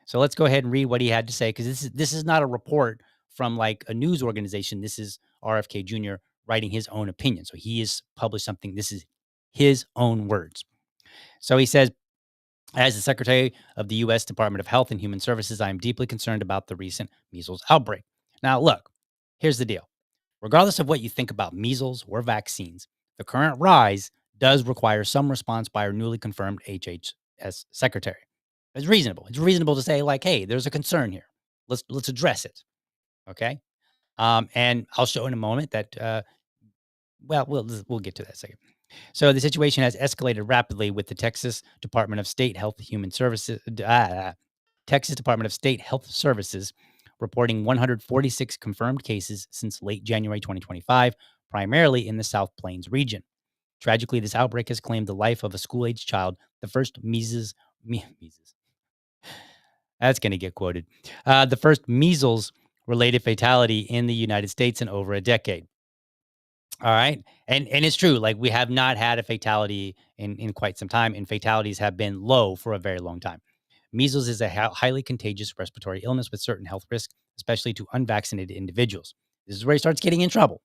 So let's go ahead and read what he had to say, because this is not a report from like a news organization. This is RFK Jr. writing his own opinion. So he has published something. This is his own words. So he says, as the Secretary of the U.S. Department of Health and Human Services, I am deeply concerned about the recent measles outbreak. Now, look, here's the deal. Regardless of what you think about measles or vaccines, the current rise does require some response by our newly confirmed HHS secretary. It's reasonable. It's reasonable to say, like, hey, there's a concern here. Let's address it. Okay. And I'll show in a moment that, we'll get to that in a second. So the situation has escalated rapidly with the Texas Department of State Health Human Services, Texas Department of State Health Services reporting 146 confirmed cases since late January 2025, primarily in the South Plains region. Tragically, this outbreak has claimed the life of a school-aged child, the first measles. That's going to get quoted. The first measles-related fatality in the United States in over a decade. All right. And it's true. Like, we have not had a fatality in quite some time, and fatalities have been low for a very long time. Measles is a highly contagious respiratory illness with certain health risks, especially to unvaccinated individuals. This is where he starts getting in trouble.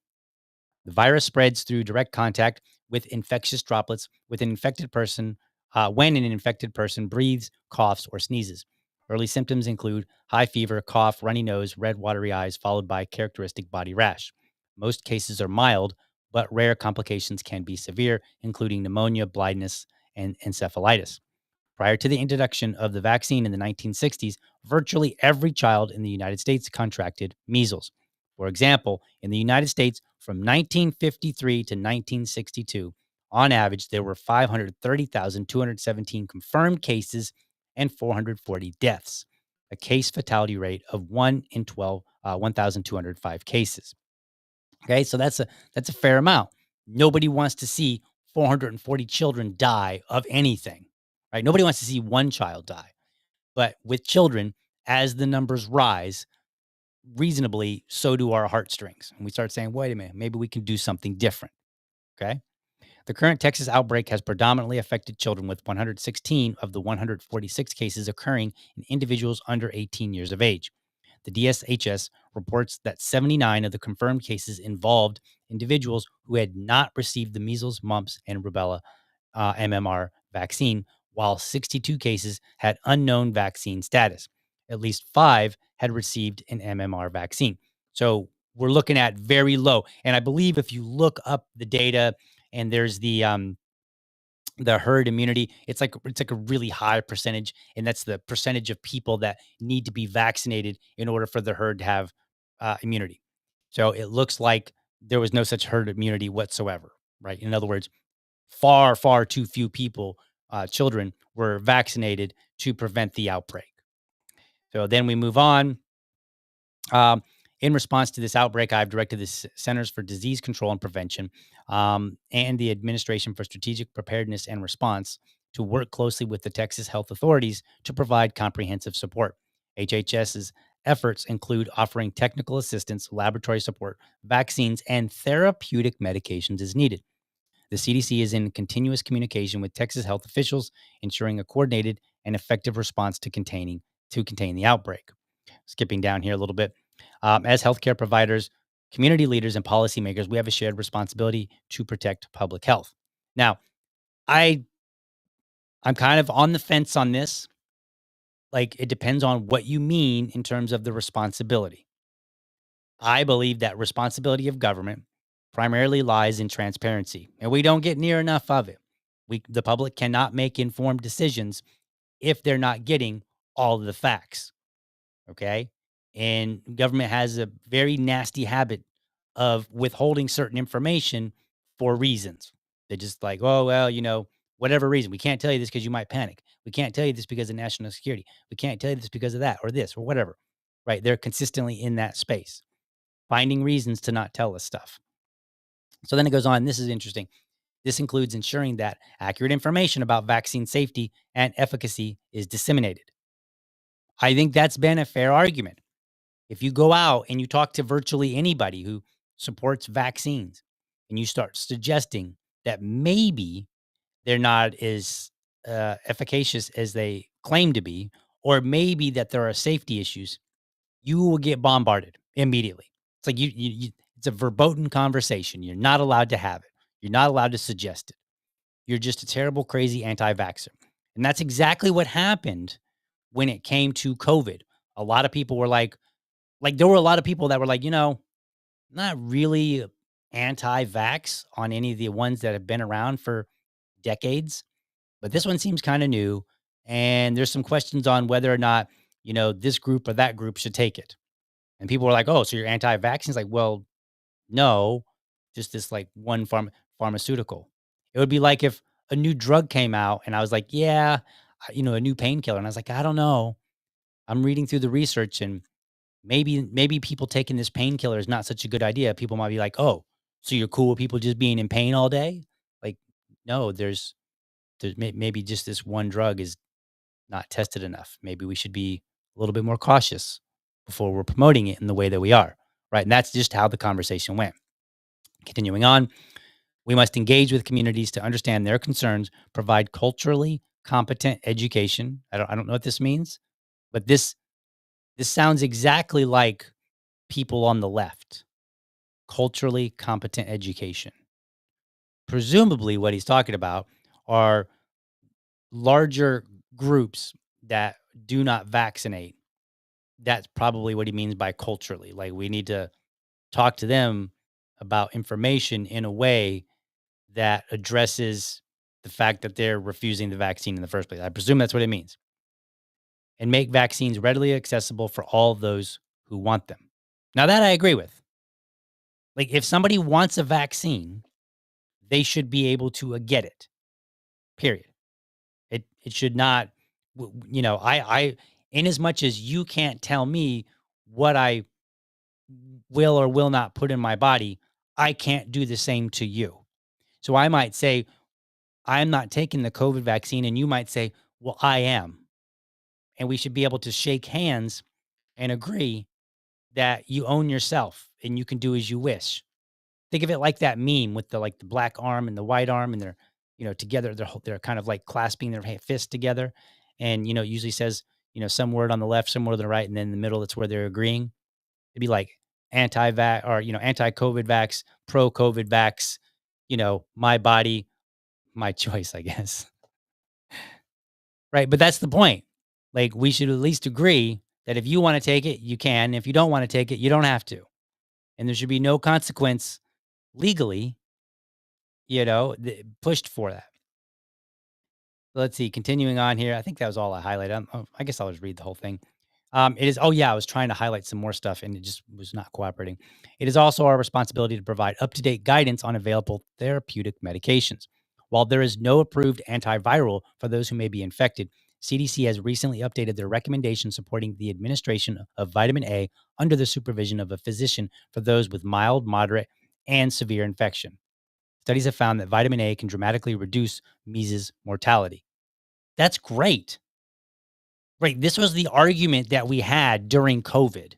The virus spreads through direct contact with infectious droplets with an infected person when an infected person breathes, coughs, or sneezes. Early symptoms include high fever, cough, runny nose, red watery eyes, followed by characteristic body rash. Most cases are mild, but rare complications can be severe, including pneumonia, blindness, and encephalitis. Prior to the introduction of the vaccine in the 1960s, virtually every child in the United States contracted measles. For example, in the United States, from 1953 to 1962, on average, there were 530,217 confirmed cases and 440 deaths, a case fatality rate of 1 in 1,205 cases. Okay, so that's a fair amount. Nobody wants to see 440 children die of anything, right? Nobody wants to see one child die. But with children, as the numbers rise, reasonably, so do our heartstrings. And we start saying, wait a minute, maybe we can do something different. Okay. The current Texas outbreak has predominantly affected children, with 116 of the 146 cases occurring in individuals under 18 years of age. The DSHS reports that 79 of the confirmed cases involved individuals who had not received the measles, mumps, and rubella MMR vaccine, while 62 cases had unknown vaccine status. At least 5 had received an MMR vaccine. So we're looking at very low. And I believe if you look up the data and there's the herd immunity, it's like a really high percentage, and that's the percentage of people that need to be vaccinated in order for the herd to have immunity. So it looks like there was no such herd immunity whatsoever, right? In other words, far, far too few people, children, were vaccinated to prevent the outbreak. So then we move on. In response to this outbreak, I've directed the Centers for Disease Control and Prevention and the Administration for Strategic Preparedness and Response to work closely with the Texas health authorities to provide comprehensive support. HHS's efforts include offering technical assistance, laboratory support, vaccines, and therapeutic medications as needed. The CDC is in continuous communication with Texas health officials, ensuring a coordinated and effective response to contain the outbreak. Skipping down here a little bit. As healthcare providers, community leaders, and policymakers, we have a shared responsibility to protect public health. Now, I'm kind of on the fence on this. Like, it depends on what you mean in terms of the responsibility. I believe that responsibility of government primarily lies in transparency, and we don't get near enough of it. The public cannot make informed decisions if they're not getting all of the facts. Okay. And government has a very nasty habit of withholding certain information for reasons. They're just like, oh, well, whatever reason. We can't tell you this because you might panic. We can't tell you this because of national security. We can't tell you this because of that or this or whatever. Right. They're consistently in that space, finding reasons to not tell us stuff. So then it goes on. This is interesting. This includes ensuring that accurate information about vaccine safety and efficacy is disseminated. I think that's been a fair argument. If you go out and you talk to virtually anybody who supports vaccines and you start suggesting that maybe they're not as efficacious as they claim to be, or maybe that there are safety issues, you will get bombarded immediately. It's like it's a verboten conversation. You're not allowed to have it. You're not allowed to suggest it. You're just a terrible, crazy anti-vaxxer. And that's exactly what happened when it came to COVID. A lot of people were like there were a lot of people that were like, not really anti-vax on any of the ones that have been around for decades, but this one seems kind of new. And there's some questions on whether or not, this group or that group should take it. And people were like, oh, so you're anti-vax? It's like, well, no, just this like one pharmaceutical. It would be like if a new drug came out and I was like, yeah, a new painkiller. And I was like, I don't know. I'm reading through the research and maybe people taking this painkiller is not such a good idea. People might be like, oh, so you're cool with people just being in pain all day? Like, no, there's maybe just this one drug is not tested enough. Maybe we should be a little bit more cautious before we're promoting it in the way that we are. Right. And that's just how the conversation went. Continuing on, we must engage with communities to understand their concerns, provide culturally competent education. I don't know what this means, but this sounds exactly like people on the left. Culturally competent education. Presumably what he's talking about are larger groups that do not vaccinate. That's probably what he means by culturally. Like, we need to talk to them about information in a way that addresses the fact that they're refusing the vaccine in the first place. I presume that's what it means. And make vaccines readily accessible for all those who want them. Now, that I agree with. Like, if somebody wants a vaccine, they should be able to get it. Period. It should not, I in as much as you can't tell me what I will or will not put in my body, I can't do the same to you. So I might say, I'm not taking the COVID vaccine, and you might say, well, I am. And we should be able to shake hands and agree that you own yourself and you can do as you wish. Think of it like that meme with the black arm and the white arm, and they're, together. They're kind of like clasping their fists together, and it usually says, some word on the left, some word on the right, and then in the middle, that's where they're agreeing. It'd be like anti-vax or anti-COVID vax, pro-COVID vax. My body, my choice, I guess. Right, but that's the point. Like, we should at least agree that if you want to take it, you can. If you don't want to take it, you don't have to. And there should be no consequence legally, pushed for that. Let's see. Continuing on here. I think that was all I highlighted. I guess I'll just read the whole thing. It is, oh yeah, I was trying to highlight some more stuff and it just was not cooperating. It is also our responsibility to provide up-to-date guidance on available therapeutic medications. While there is no approved antiviral for those who may be infected, CDC has recently updated their recommendations supporting the administration of vitamin A under the supervision of a physician for those with mild, moderate, and severe infection. Studies have found that vitamin A can dramatically reduce measles mortality. That's great. Right. This was the argument that we had during COVID.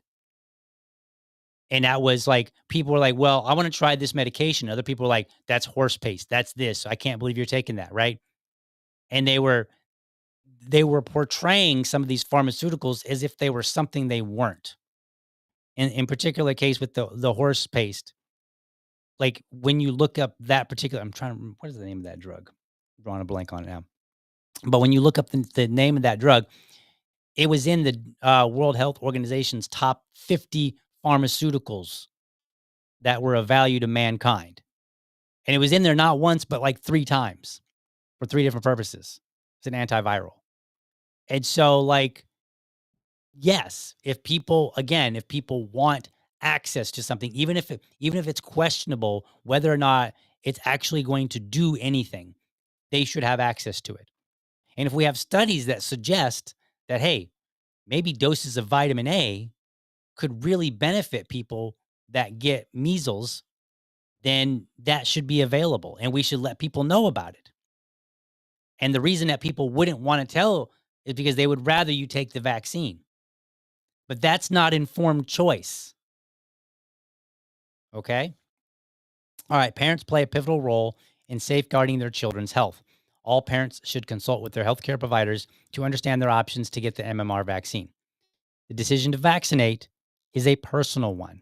And that was like, people were like, well, I want to try this medication. Other people were like, that's horse paste. That's this. I can't believe you're taking that. Right. And they were portraying some of these pharmaceuticals as if they were something they weren't. In particular case with the horse paste, like when you look up that particular, I'm trying to remember, what is the name of that drug? I'm drawing a blank on it now. But when you look up the name of that drug, it was in the World Health Organization's top 50 pharmaceuticals that were of value to mankind. And it was in there not once, but like 3 times for 3 different purposes. It's an antiviral. And so, like, yes, if people want access to something, even if it's questionable whether or not it's actually going to do anything, they should have access to it. And if we have studies that suggest that, hey, maybe doses of vitamin A could really benefit people that get measles, then that should be available and we should let people know about it. And the reason that people wouldn't want to tell is because they would rather you take the vaccine. But that's not informed choice. Okay? All right, parents play a pivotal role in safeguarding their children's health. All parents should consult with their healthcare providers to understand their options to get the MMR vaccine. The decision to vaccinate is a personal one.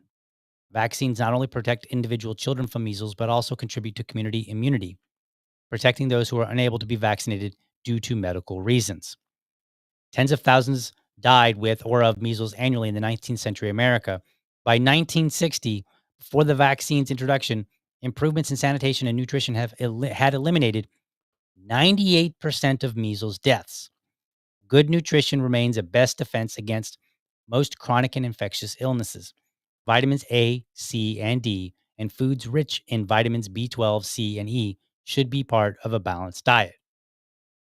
Vaccines not only protect individual children from measles, but also contribute to community immunity, protecting those who are unable to be vaccinated due to medical reasons. Tens of thousands died with or of measles annually in the 19th century America. By 1960, before the vaccine's introduction, improvements in sanitation and nutrition had eliminated 98% of measles deaths. Good nutrition remains a best defense against most chronic and infectious illnesses. Vitamins A, C, and D, and foods rich in vitamins B12, C, and E should be part of a balanced diet.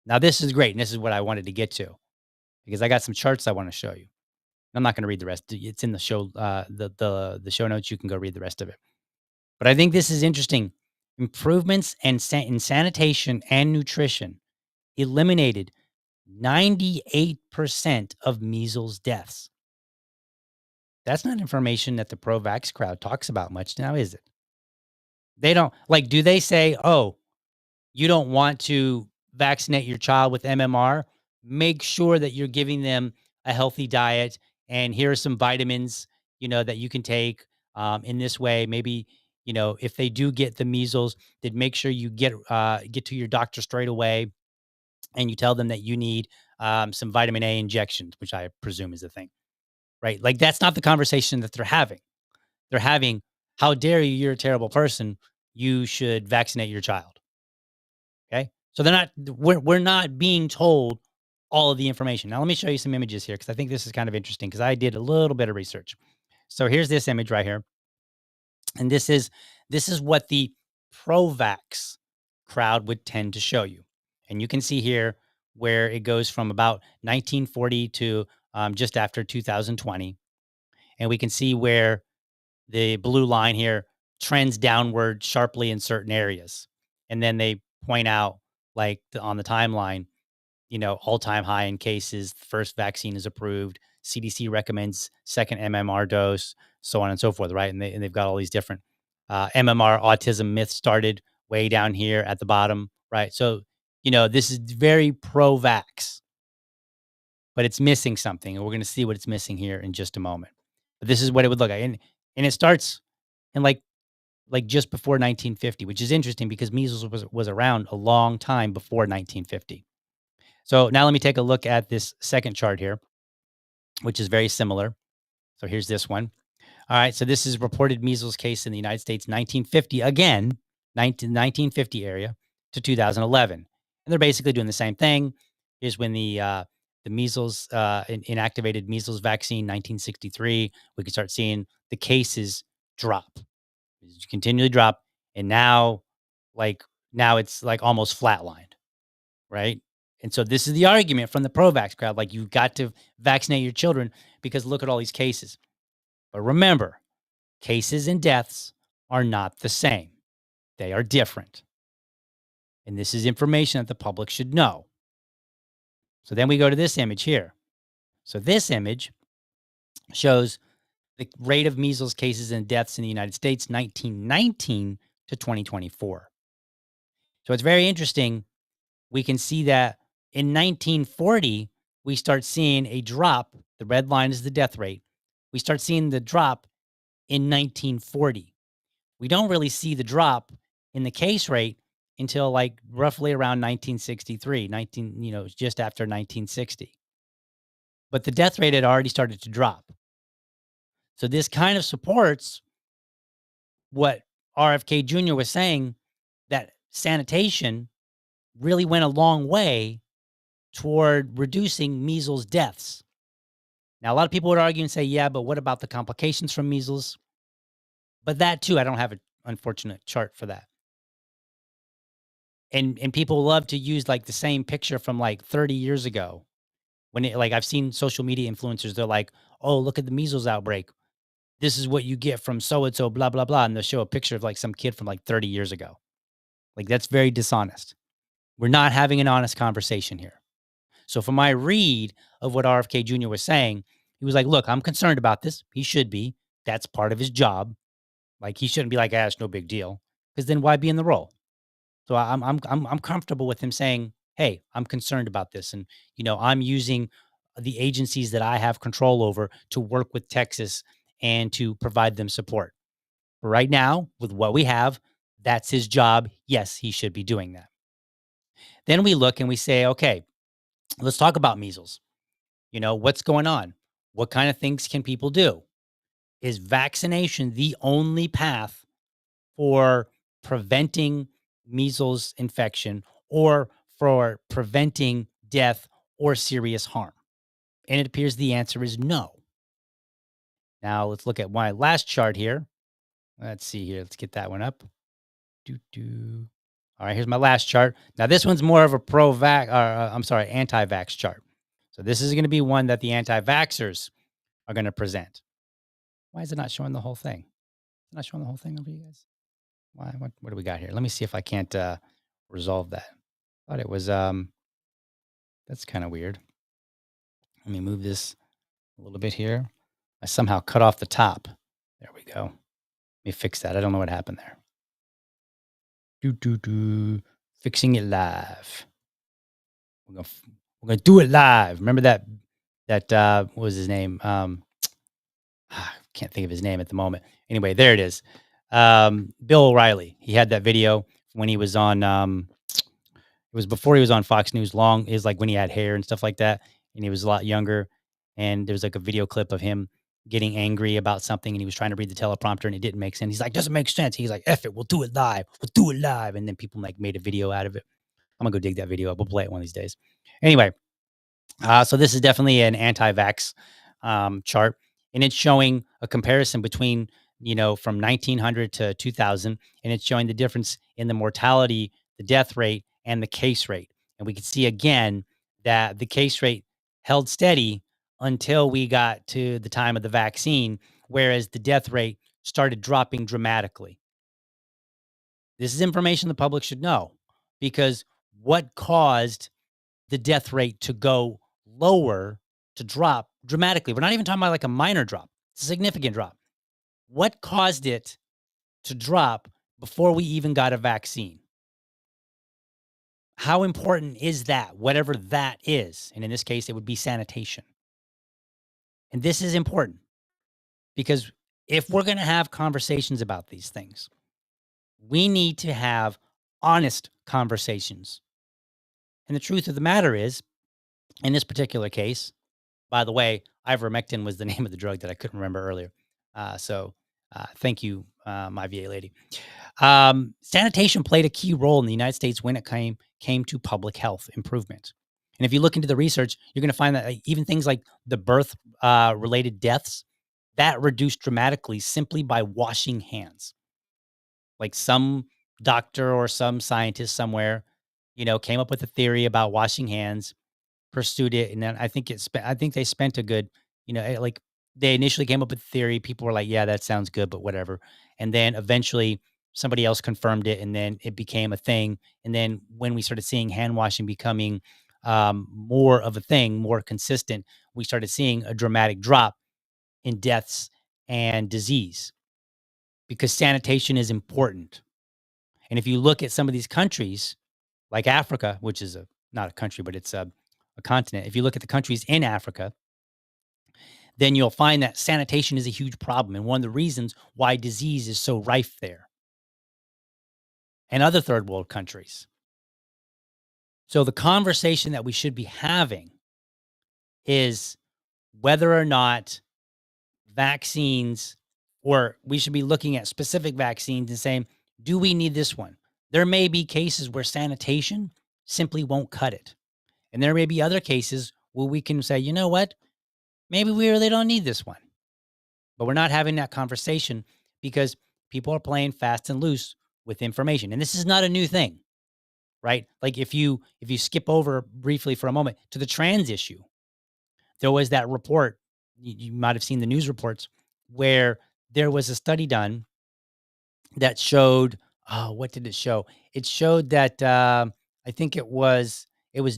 Now, this is great, and this is what I wanted to get to, because I got some charts I want to show you. I'm not going to read the rest. It's in the show, the show notes. You can go read the rest of it. But I think this is interesting. Improvements in sanitation and nutrition eliminated 98% of measles deaths. That's not information that the pro-vax crowd talks about much now, is it? They don't, like, do they say, oh, you don't want to vaccinate your child with MMR? Make sure that you're giving them a healthy diet, and here are some vitamins, that you can take in this way. Maybe, if they do get the measles, then make sure you get to your doctor straight away, and you tell them that you need some vitamin A injections, which I presume is a thing, right? Like, that's not the conversation that they're having. They're having, how dare you? You're a terrible person. You should vaccinate your child. Okay. So we're not being told all of the information. Now, let me show you some images here, because I think this is kind of interesting, because I did a little bit of research. So here's this image right here. And this is what the pro-vax crowd would tend to show you. And you can see here where it goes from about 1940 to just after 2020. And we can see where the blue line here trends downward sharply in certain areas. And then they point out, like, on the timeline, all-time high in cases, the first vaccine is approved, CDC recommends second MMR dose, so on and so forth, right? And they've got all these different MMR autism myths started way down here at the bottom, right? So, this is very pro-vax, but it's missing something, and we're going to see what it's missing here in just a moment. But this is what it would look like. And it starts in like just before 1950, which is interesting because measles was around a long time before 1950. So now let me take a look at this second chart here. which is very similar. So here's this one. All right. So this is reported measles case in the United States, 1950, again, 1950 area to 2011. And they're basically doing the same thing. Here's when the measles, inactivated measles vaccine, 1963, we can start seeing the cases drop, continually drop. And now, now it's like almost flatlined, right? And so this is the argument from the pro-vax crowd. Like, you've got to vaccinate your children because look at all these cases. But remember, cases and deaths are not the same. They are different. And this is information that the public should know. So then we go to this image here. So this image shows the rate of measles cases and deaths in the United States, 1919 to 2024. So it's very interesting. We can see that in 1940, we start seeing a drop. The red line is the death rate. We start seeing the drop in 1940. We don't really see the drop in the case rate until like roughly around 1963, just after 1960. But the death rate had already started to drop. So this kind of supports what RFK Jr. was saying, that sanitation really went a long way toward reducing measles deaths. Now, a lot of people would argue and say, yeah, but what about the complications from measles? But that too, I don't have an unfortunate chart for that. And people love to use like the same picture from like 30 years ago. When it, like, I've seen social media influencers, they're like, oh, look at the measles outbreak. This is what you get from so-and-so, blah, blah, blah. And they'll show a picture of like some kid from like 30 years ago. Like, that's very dishonest. We're not having an honest conversation here. So from my read of what RFK Jr. was saying, he was like, look, I'm concerned about this. He should be. That's part of his job. Like, he shouldn't be like, it's no big deal. Because then why be in the role? So I'm comfortable with him saying, hey, I'm concerned about this. And, I'm using the agencies that I have control over to work with Texas and to provide them support. But right now, with what we have, that's his job. Yes, he should be doing that. Then we look and we say, okay, let's talk about measles. What's going on? What kind of things can people do? Is vaccination the only path for preventing measles infection or for preventing death or serious harm? And it appears the answer is no. Now let's look at my last chart here. Let's see here. Let's get that one up. All right, here's my last chart. Now this one's more of a anti-vax chart. So this is going to be one that the anti-vaxxers are going to present. Why is it not showing the whole thing? Is it not showing the whole thing over you guys? Why? What do we got here? Let me see if I can't resolve that. I thought it was, that's kind of weird. Let me move this a little bit here. I somehow cut off the top. There we go. Let me fix that. I don't know what happened there. Fixing it live. We're gonna do it live. Remember that what was his name? Can't think of his name at the moment. Anyway, there it is. Bill O'Reilly. He had that video when he was on. It was before he was on Fox News. Is like when he had hair and stuff like that, and he was a lot younger. And there was like a video clip of him getting angry about something, and he was trying to read the teleprompter, and it didn't make sense. He's like, "Doesn't make sense." He's like, "F it, we'll do it live. We'll do it live." And then people like made a video out of it. I'm gonna go dig that video up. We'll play it one of these days. Anyway, so this is definitely an anti-vax chart, and it's showing a comparison between from 1900 to 2000, and it's showing the difference in the mortality, the death rate, and the case rate. And we can see again that the case rate held steady until we got to the time of the vaccine, whereas the death rate started dropping dramatically. This is information the public should know, because what caused the death rate to go lower, to drop dramatically? We're not even talking about like a minor drop. It's a significant drop. What caused it to drop before we even got a vaccine? How important is that, whatever that is? And in this case, it would be sanitation. And this is important because if we're going to have conversations about these things, we need to have honest conversations. And the truth of the matter is, in this particular case, by the way, Ivermectin was the name of the drug that I couldn't remember earlier. Thank you, my VA lady. Sanitation played a key role in the United States when it came to public health improvement. And if you look into the research, you're going to find that even things like the birth related deaths, that reduced dramatically simply by washing hands. Like some doctor or some scientist somewhere, came up with a theory about washing hands, pursued it, and then I think they spent a good, like they initially came up with the theory. People were like, "Yeah, that sounds good," but whatever. And then eventually somebody else confirmed it, and then it became a thing. And then when we started seeing hand washing becoming more of a thing, more consistent, we started seeing a dramatic drop in deaths and disease because sanitation is important. And if you look at some of these countries, like Africa, which is not a country, but it's a continent. If you look at the countries in Africa, then you'll find that sanitation is a huge problem and one of the reasons why disease is so rife there and other third world countries. So the conversation that we should be having is whether or not vaccines, or we should be looking at specific vaccines and saying, do we need this one? There may be cases where sanitation simply won't cut it. And there may be other cases where we can say, you know what? Maybe we really don't need this one. But we're not having that conversation because people are playing fast and loose with information. And this is not a new thing, right? Like if you skip over briefly for a moment to the trans issue, there was that report, you might have seen the news reports, where there was a study done that showed, what did it show? It showed that I think it was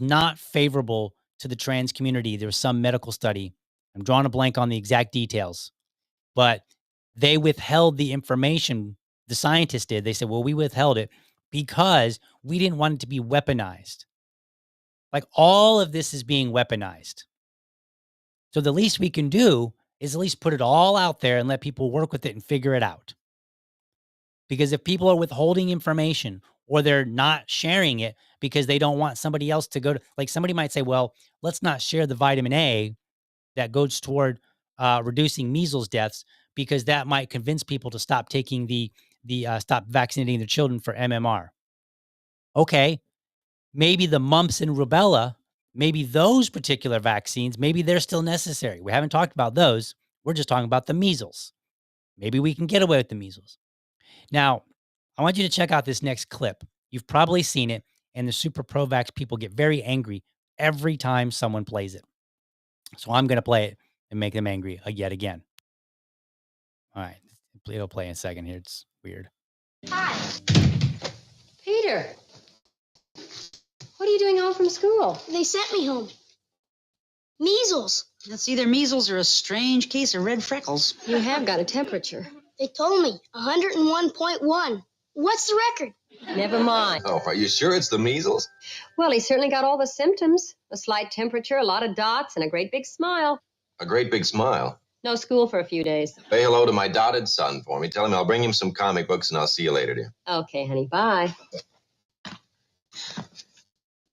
not favorable to the trans community. There was some medical study. I'm drawing a blank on the exact details, but they withheld the information. The scientists did. They said, well, we withheld it because we didn't want it to be weaponized. Like all of this is being weaponized. So the least we can do is at least put it all out there and let people work with it and figure it out. Because if people are withholding information or they're not sharing it because they don't want somebody else to go to, like somebody might say, well, let's not share the vitamin A that goes toward reducing measles deaths because that might convince people to stop taking stop vaccinating their children for MMR. Okay, maybe the mumps and rubella, maybe those particular vaccines, maybe they're still necessary. We haven't talked about those. We're just talking about the measles. Maybe we can get away with the measles. Now, I want you to check out this next clip. You've probably seen it, and the super pro-vax people get very angry every time someone plays it. So I'm going to play it and make them angry yet again. All right. It'll play in a second here. It's weird. Hi. Peter. What are you doing home from school? They sent me home. Measles. It's either measles or a strange case of red freckles. You have got a temperature. They told me 101.1. What's the record? Never mind. Oh, are you sure it's the measles? Well, he certainly got all the symptoms. A slight temperature, a lot of dots, and a great big smile. A great big smile. No school for a few days. Say hello to my dotted son for me. Tell him I'll bring him some comic books and I'll see you later, dear. Okay, honey, bye.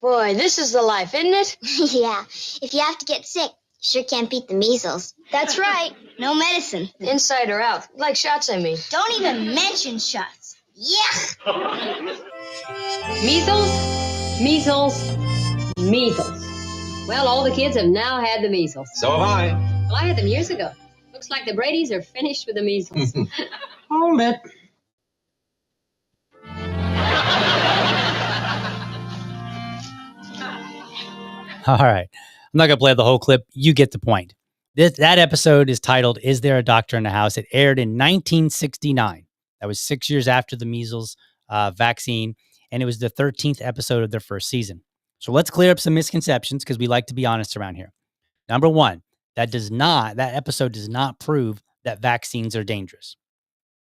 Boy, this is the life, isn't it? Yeah. If you have to get sick, sure can't beat the measles. That's right. No medicine. Inside or out? Like shots, I mean. Don't even mention shots. Yeah. Measles, measles, measles. Well, all the kids have now had the measles. So have I. Well, I had them years ago. Looks like the Bradys are finished with the measles. Hold it. All right. I'm not going to play the whole clip. You get the point. That episode is titled, Is There a Doctor in the House? It aired in 1969. That was 6 years after the measles vaccine. And it was the 13th episode of their first season. So let's clear up some misconceptions because we like to be honest around here. Number one, that episode does not prove that vaccines are dangerous.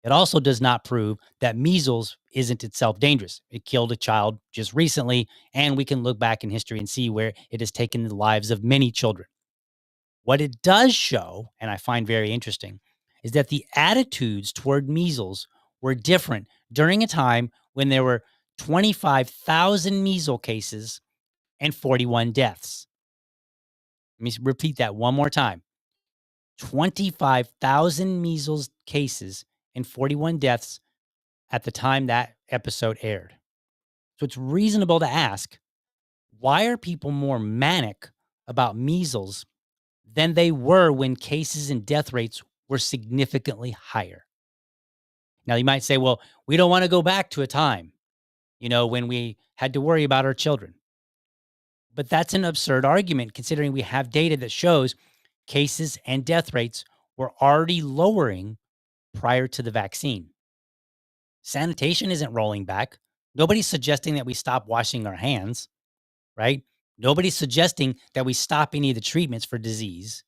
It also does not prove that measles isn't itself dangerous. It killed a child just recently, and we can look back in history and see where it has taken the lives of many children. What it does show, and I find very interesting, is that the attitudes toward measles were different during a time when there were 25,000 measles cases and 41 deaths. Let me repeat that one more time. 25,000 measles cases and 41 deaths at the time that episode aired. So it's reasonable to ask, why are people more manic about measles than they were when cases and death rates were significantly higher? Now, you might say, well, we don't want to go back to a time, when we had to worry about our children. But that's an absurd argument, considering we have data that shows cases and death rates were already lowering prior to the vaccine. Sanitation isn't rolling back. Nobody's suggesting that we stop washing our hands, right? Nobody's suggesting that we stop any of the treatments for disease.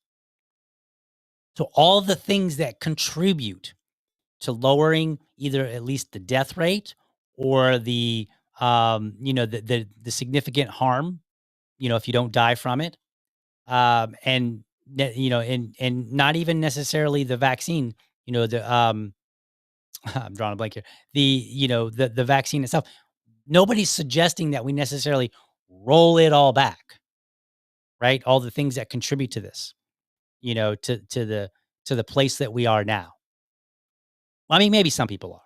So all the things that contribute to lowering either at least the death rate or the significant harm, if you don't die from it, and not even necessarily the vaccine, I'm drawing a blank here. The vaccine itself. Nobody's suggesting that we necessarily roll it all back, right? All the things that contribute to this, to the place that we are now. I mean, maybe some people are,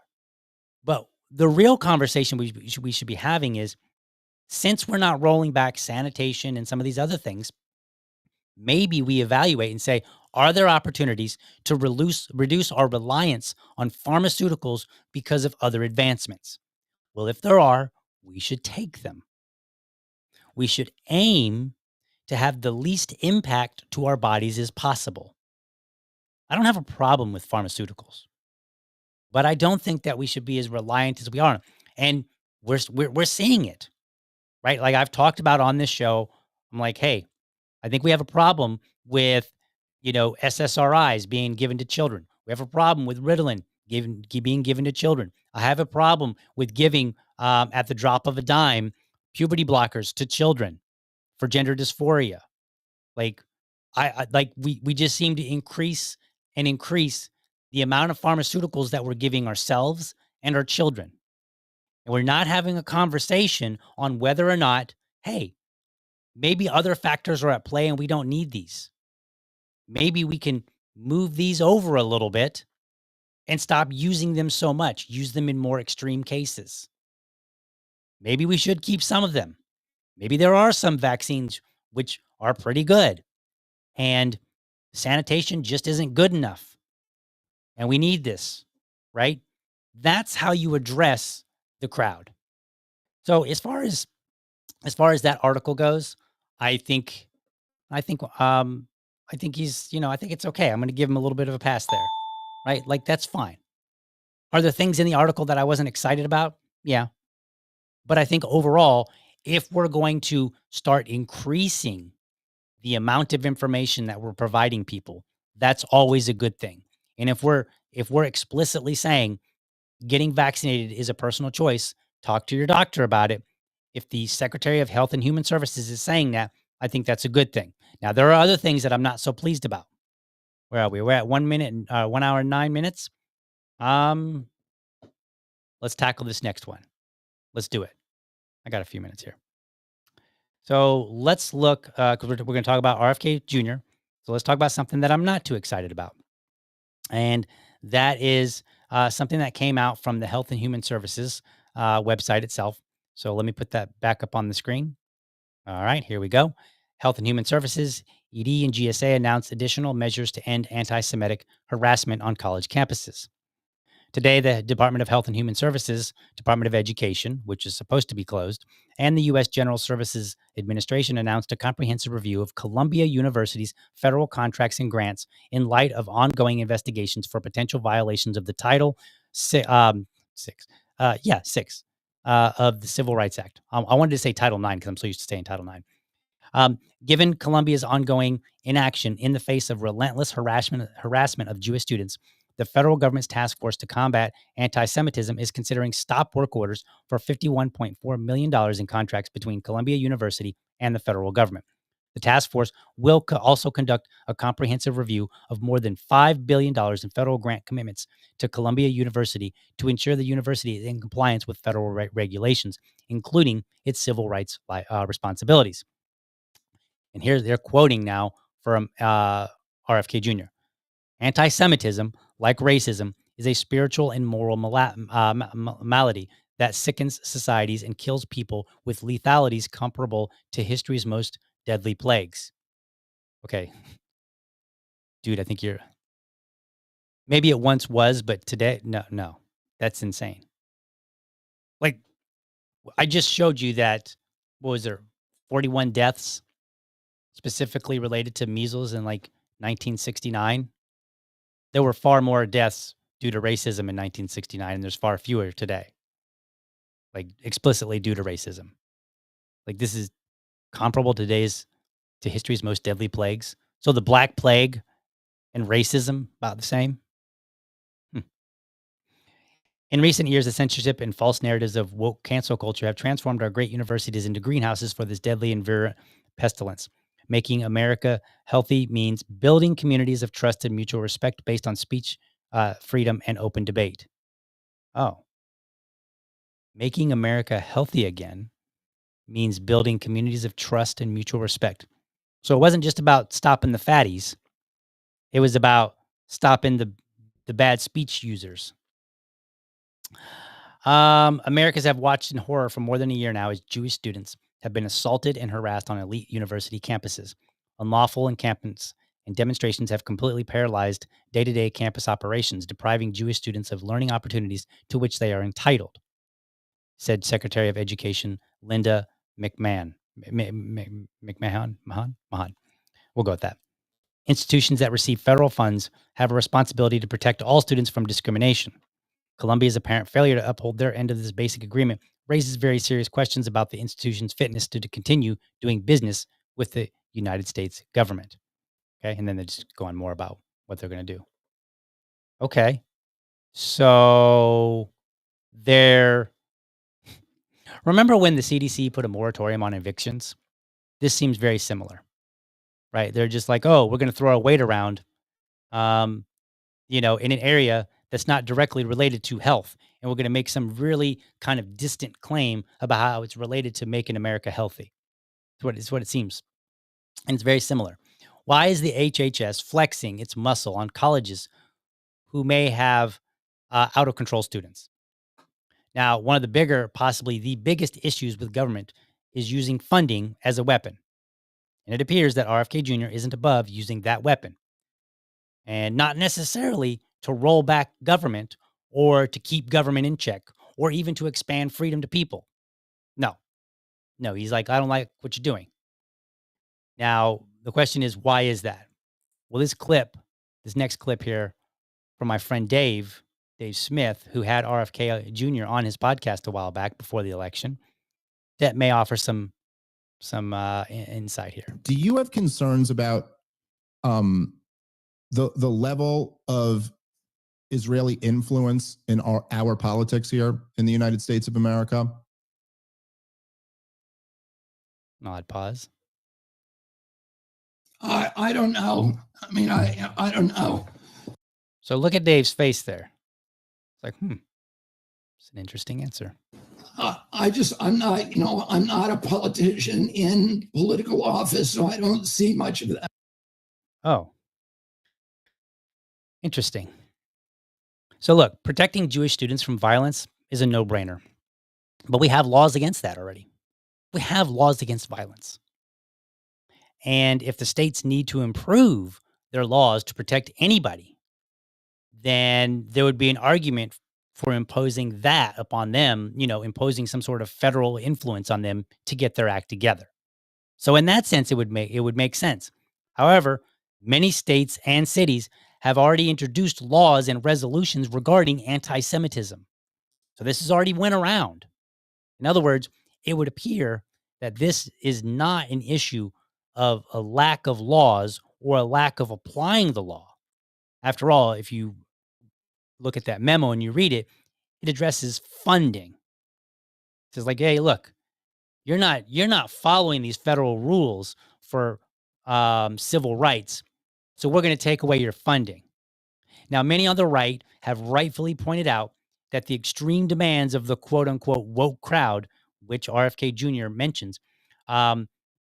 but the real conversation we should be having is, since we're not rolling back sanitation and some of these other things, maybe we evaluate and say, are there opportunities to reduce our reliance on pharmaceuticals because of other advancements? Well, if there are, we should take them. We should aim to have the least impact to our bodies as possible. I don't have a problem with pharmaceuticals, but I don't think that we should be as reliant as we are. And we're seeing it, right? Like I've talked about on this show, I'm like, hey, I think we have a problem with, SSRIs being given to children. We have a problem with Ritalin being given to children. I have a problem with giving, at the drop of a dime, puberty blockers to children for gender dysphoria. Like, we just seem to increase the amount of pharmaceuticals that we're giving ourselves and our children. And we're not having a conversation on whether or not, hey, maybe other factors are at play and we don't need these. Maybe we can move these over a little bit and stop using them so much, use them in more extreme cases. Maybe we should keep some of them. Maybe there are some vaccines which are pretty good and sanitation just isn't good enough. And we need this, right? That's how you address the crowd. So as far as that article goes, I think he's, I think it's okay. I'm going to give him a little bit of a pass there, right? Like, that's fine. Are there things in the article that I wasn't excited about? Yeah. But I think overall, if we're going to start increasing the amount of information that we're providing people, that's always a good thing. And if we're explicitly saying getting vaccinated is a personal choice, talk to your doctor about it. If the Secretary of Health and Human Services is saying that, I think that's a good thing. Now, there are other things that I'm not so pleased about. Where are we? We're at 1 minute and 1 hour and 9 minutes. Let's tackle this next one. Let's do it. I got a few minutes here. So let's look, because we're going to talk about RFK Jr. So let's talk about something that I'm not too excited about. And that is something that came out from the Health and Human Services website itself. So let me put that back up on the screen. All right, here we go. Health and Human Services, ED and GSA announced additional measures to end anti-Semitic harassment on college campuses. Today, the Department of Health and Human Services, Department of Education, which is supposed to be closed, and the U.S. General Services Administration announced a comprehensive review of Columbia University's federal contracts and grants in light of ongoing investigations for potential violations of the Title VI of the Civil Rights Act. I wanted to say Title IX because I'm so used to saying Title IX. Given Columbia's ongoing inaction in the face of relentless harassment of Jewish students, the federal government's task force to combat anti-Semitism is considering stop work orders for $51.4 million in contracts between Columbia University and the federal government. The task force will also conduct a comprehensive review of more than $5 billion in federal grant commitments to Columbia University to ensure the university is in compliance with federal regulations, including its civil rights responsibilities. And here they're quoting now from RFK Jr. Anti-Semitism, like racism, is a spiritual and moral malady that sickens societies and kills people with lethalities comparable to history's most deadly plagues. Okay, dude, I think you're maybe it once was, but today, no, that's insane. Like, I just showed you that, what was there, 41 deaths specifically related to measles in like 1969. There were far more deaths due to racism in 1969, and there's far fewer today, like explicitly due to racism. Like, this is comparable to history's most deadly plagues. So the Black Plague and racism, about the same. In recent years, the censorship and false narratives of woke cancel culture have transformed our great universities into greenhouses for this deadly and virulent pestilence. Making America healthy means building communities of trust and mutual respect based on speech, freedom, and open debate. Oh. Making America healthy again means building communities of trust and mutual respect. So it wasn't just about stopping the fatties. It was about stopping the bad speech users. Americans have watched in horror for more than a year now as Jewish students have been assaulted and harassed on elite university campuses. Unlawful encampments and demonstrations have completely paralyzed day-to-day campus operations, depriving Jewish students of learning opportunities to which they are entitled, said Secretary of Education Linda McMahon. Mahan? We'll go with that. Institutions that receive federal funds have a responsibility to protect all students from discrimination. Columbia's apparent failure to uphold their end of this basic agreement raises very serious questions about the institution's fitness to continue doing business with the United States government. Okay, and then they just go on more about what they're going to do. Okay, so remember when the CDC put a moratorium on evictions? This seems very similar, right? They're just like, oh, we're going to throw our weight around, in an area that's not directly related to health. And we're going to make some really kind of distant claim about how it's related to making America healthy. It's what it seems. And it's very similar. Why is the HHS flexing its muscle on colleges who may have out of control students? Now, one of the bigger, possibly the biggest issues with government is using funding as a weapon. And it appears that RFK Jr. isn't above using that weapon. And not necessarily to roll back government or to keep government in check or even to expand freedom to people. No, he's like, I don't like what you're doing. Now, the question is, why is that? Well, this next clip here from my friend Dave Smith, who had RFK Jr. on his podcast a while back before the election, that may offer some insight here. Do you have concerns about the level of Israeli influence in our politics here in the United States of America? I'd pause. I don't know. I mean, I don't know. So look at Dave's face there. It's like, it's an interesting answer. I'm not a politician in political office, so I don't see much of that. Oh, interesting. So look, protecting Jewish students from violence is a no-brainer, but we have laws against that already. We have laws against violence. And if the states need to improve their laws to protect anybody, then there would be an argument for imposing that upon them, imposing some sort of federal influence on them to get their act together. So in that sense, it would make sense. However, many states and cities have already introduced laws and resolutions regarding anti-Semitism. So this has already went around. In other words, it would appear that this is not an issue of a lack of laws or a lack of applying the law. After all, if you look at that memo and you read it, it addresses funding. It says like, hey, look, you're not following these federal rules for civil rights, so we're going to take away your funding. Now, many on the right have rightfully pointed out that the extreme demands of the quote-unquote woke crowd, which RFK Jr. mentions,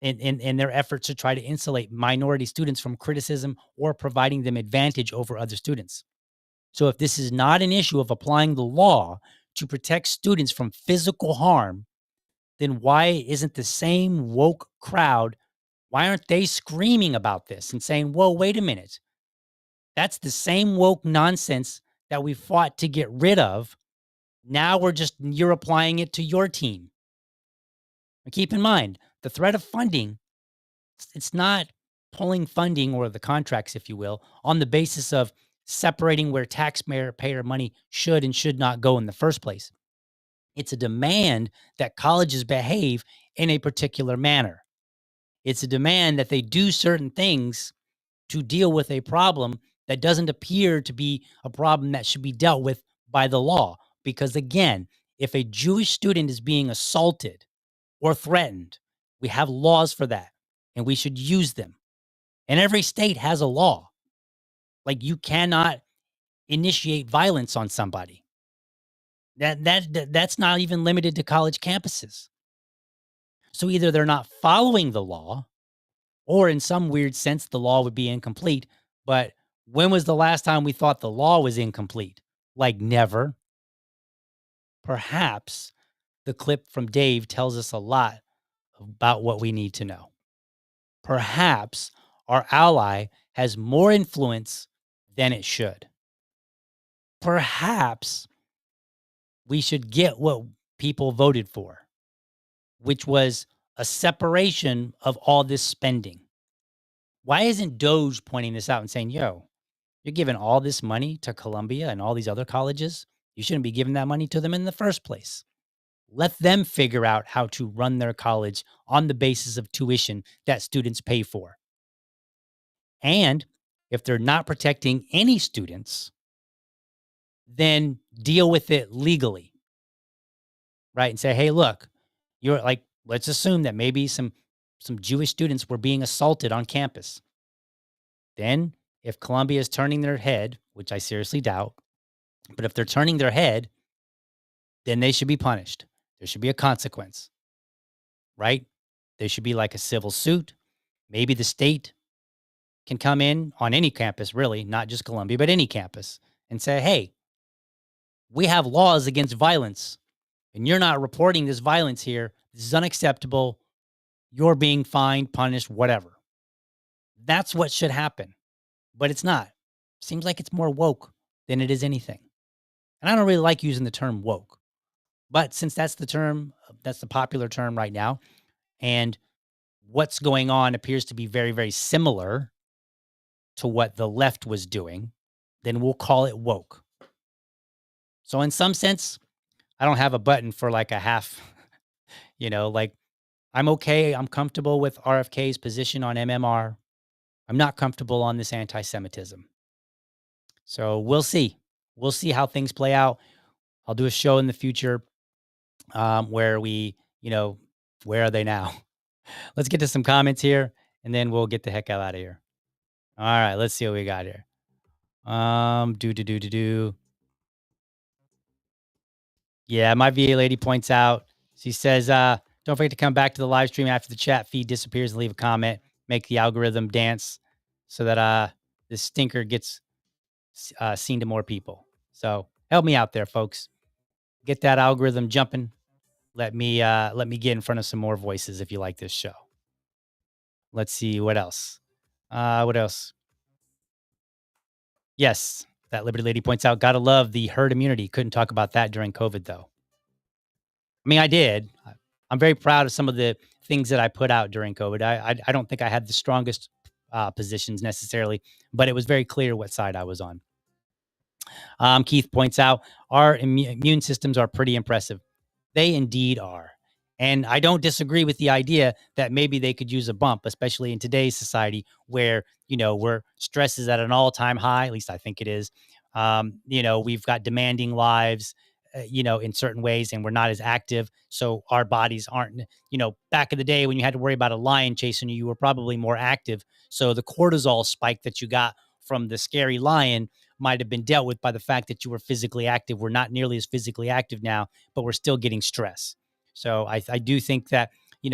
in their efforts to try to insulate minority students from criticism or providing them advantage over other students. So if this is not an issue of applying the law to protect students from physical harm, then why isn't the same woke crowd, why aren't they screaming about this and saying, whoa, wait a minute. That's the same woke nonsense that we fought to get rid of. Now you're applying it to your team. And keep in mind, the threat of funding, it's not pulling funding or the contracts, if you will, on the basis of separating where taxpayer money should and should not go in the first place. It's a demand that colleges behave in a particular manner. It's a demand that they do certain things to deal with a problem that doesn't appear to be a problem that should be dealt with by the law. Because again, if a Jewish student is being assaulted or threatened, we have laws for that, and we should use them. And every state has a law. Like, you cannot initiate violence on somebody. That's not even limited to college campuses. So either they're not following the law, or in some weird sense, the law would be incomplete. But when was the last time we thought the law was incomplete? Like, never. Perhaps the clip from Dave tells us a lot about what we need to know. Perhaps our ally has more influence than it should. Perhaps we should get what people voted for, which was a separation of all this spending. Why isn't Doge pointing this out and saying, yo, you're giving all this money to Columbia and all these other colleges? You shouldn't be giving that money to them in the first place. Let them figure out how to run their college on the basis of tuition that students pay for. And if they're not protecting any students, then deal with it legally, right? And say, hey, look, you're like, let's assume that maybe some Jewish students were being assaulted on campus. Then if Columbia is turning their head, which I seriously doubt, but if they're turning their head, then they should be punished. There should be a consequence, right? There should be like a civil suit. Maybe the state can come in on any campus, really, not just Columbia, but any campus, and say, hey, we have laws against violence, and you're not reporting this violence here. This is unacceptable. You're being fined, punished, whatever. That's what should happen, but it's not. Seems like it's more woke than it is anything. And I don't really like using the term woke, but since that's the term, that's the popular term right now, and what's going on appears to be very, very similar to what the left was doing, then we'll call it woke. So in some sense, I don't have a button for like a half, like I'm okay. I'm comfortable with RFK's position on MMR. I'm not comfortable on this anti-Semitism. So we'll see. We'll see how things play out. I'll do a show in the future where we, where are they now? Let's get to some comments here, and then we'll get the heck out of here. All right, let's see what we got here. Yeah, my VA lady points out, she says, don't forget to come back to the live stream after the chat feed disappears and leave a comment. Make the algorithm dance so that this stinker gets seen to more people. So help me out there, folks. Get that algorithm jumping. Let me get in front of some more voices if you like this show. Let's see what else. What else? Yes, that Liberty Lady points out, gotta love the herd immunity. Couldn't talk about that during COVID, though. I mean, I did. I'm very proud of some of the things that I put out during COVID. I don't think I had the strongest positions necessarily, but it was very clear what side I was on. Keith points out, our immune systems are pretty impressive. They indeed are. And I don't disagree with the idea that maybe they could use a bump, especially in today's society where, where stress is at an all-time high. At least I think it is. We've got demanding lives, in certain ways, and we're not as active. So our bodies aren't, back in the day when you had to worry about a lion chasing you, you were probably more active. So the cortisol spike that you got from the scary lion might have been dealt with by the fact that you were physically active. We're not nearly as physically active now, but we're still getting stress. So I do think that,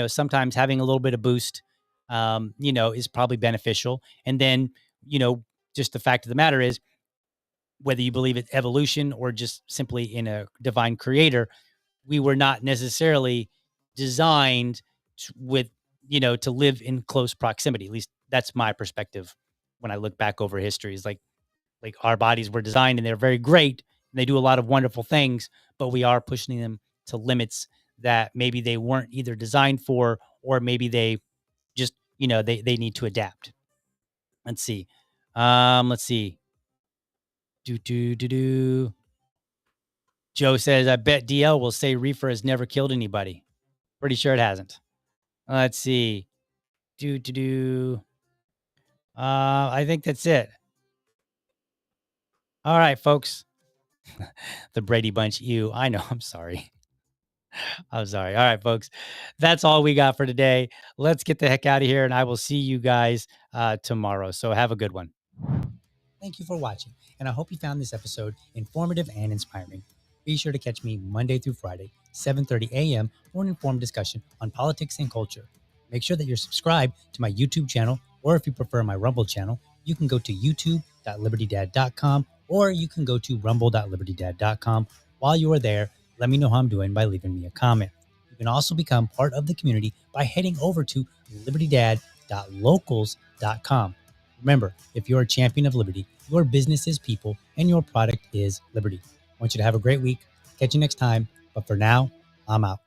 sometimes having a little bit of boost, is probably beneficial. And then, just the fact of the matter is, whether you believe it's evolution or just simply in a divine creator, we were not necessarily designed to live in close proximity. At least that's my perspective when I look back over history. Is like our bodies were designed and they're very great and they do a lot of wonderful things, but we are pushing them to limits that maybe they weren't either designed for, or maybe they just, they need to adapt. Let's see. Joe says, I bet DL will say reefer has never killed anybody. Pretty sure it hasn't. Let's see. I think that's it. All right, folks. The Brady Bunch. I know. I'm sorry. I'm sorry. All right, folks. That's all we got for today. Let's get the heck out of here, and I will see you guys tomorrow. So have a good one. Thank you for watching, and I hope you found this episode informative and inspiring. Be sure to catch me Monday through Friday, 7:30 a.m. for an informed discussion on politics and culture. Make sure that you're subscribed to my YouTube channel, or if you prefer my Rumble channel, you can go to youtube.libertydad.com, or you can go to rumble.libertydad.com. While you are there, let me know how I'm doing by leaving me a comment. You can also become part of the community by heading over to libertydad.locals.com. Remember, if you're a champion of liberty, your business is people and your product is liberty. I want you to have a great week. Catch you next time. But for now, I'm out.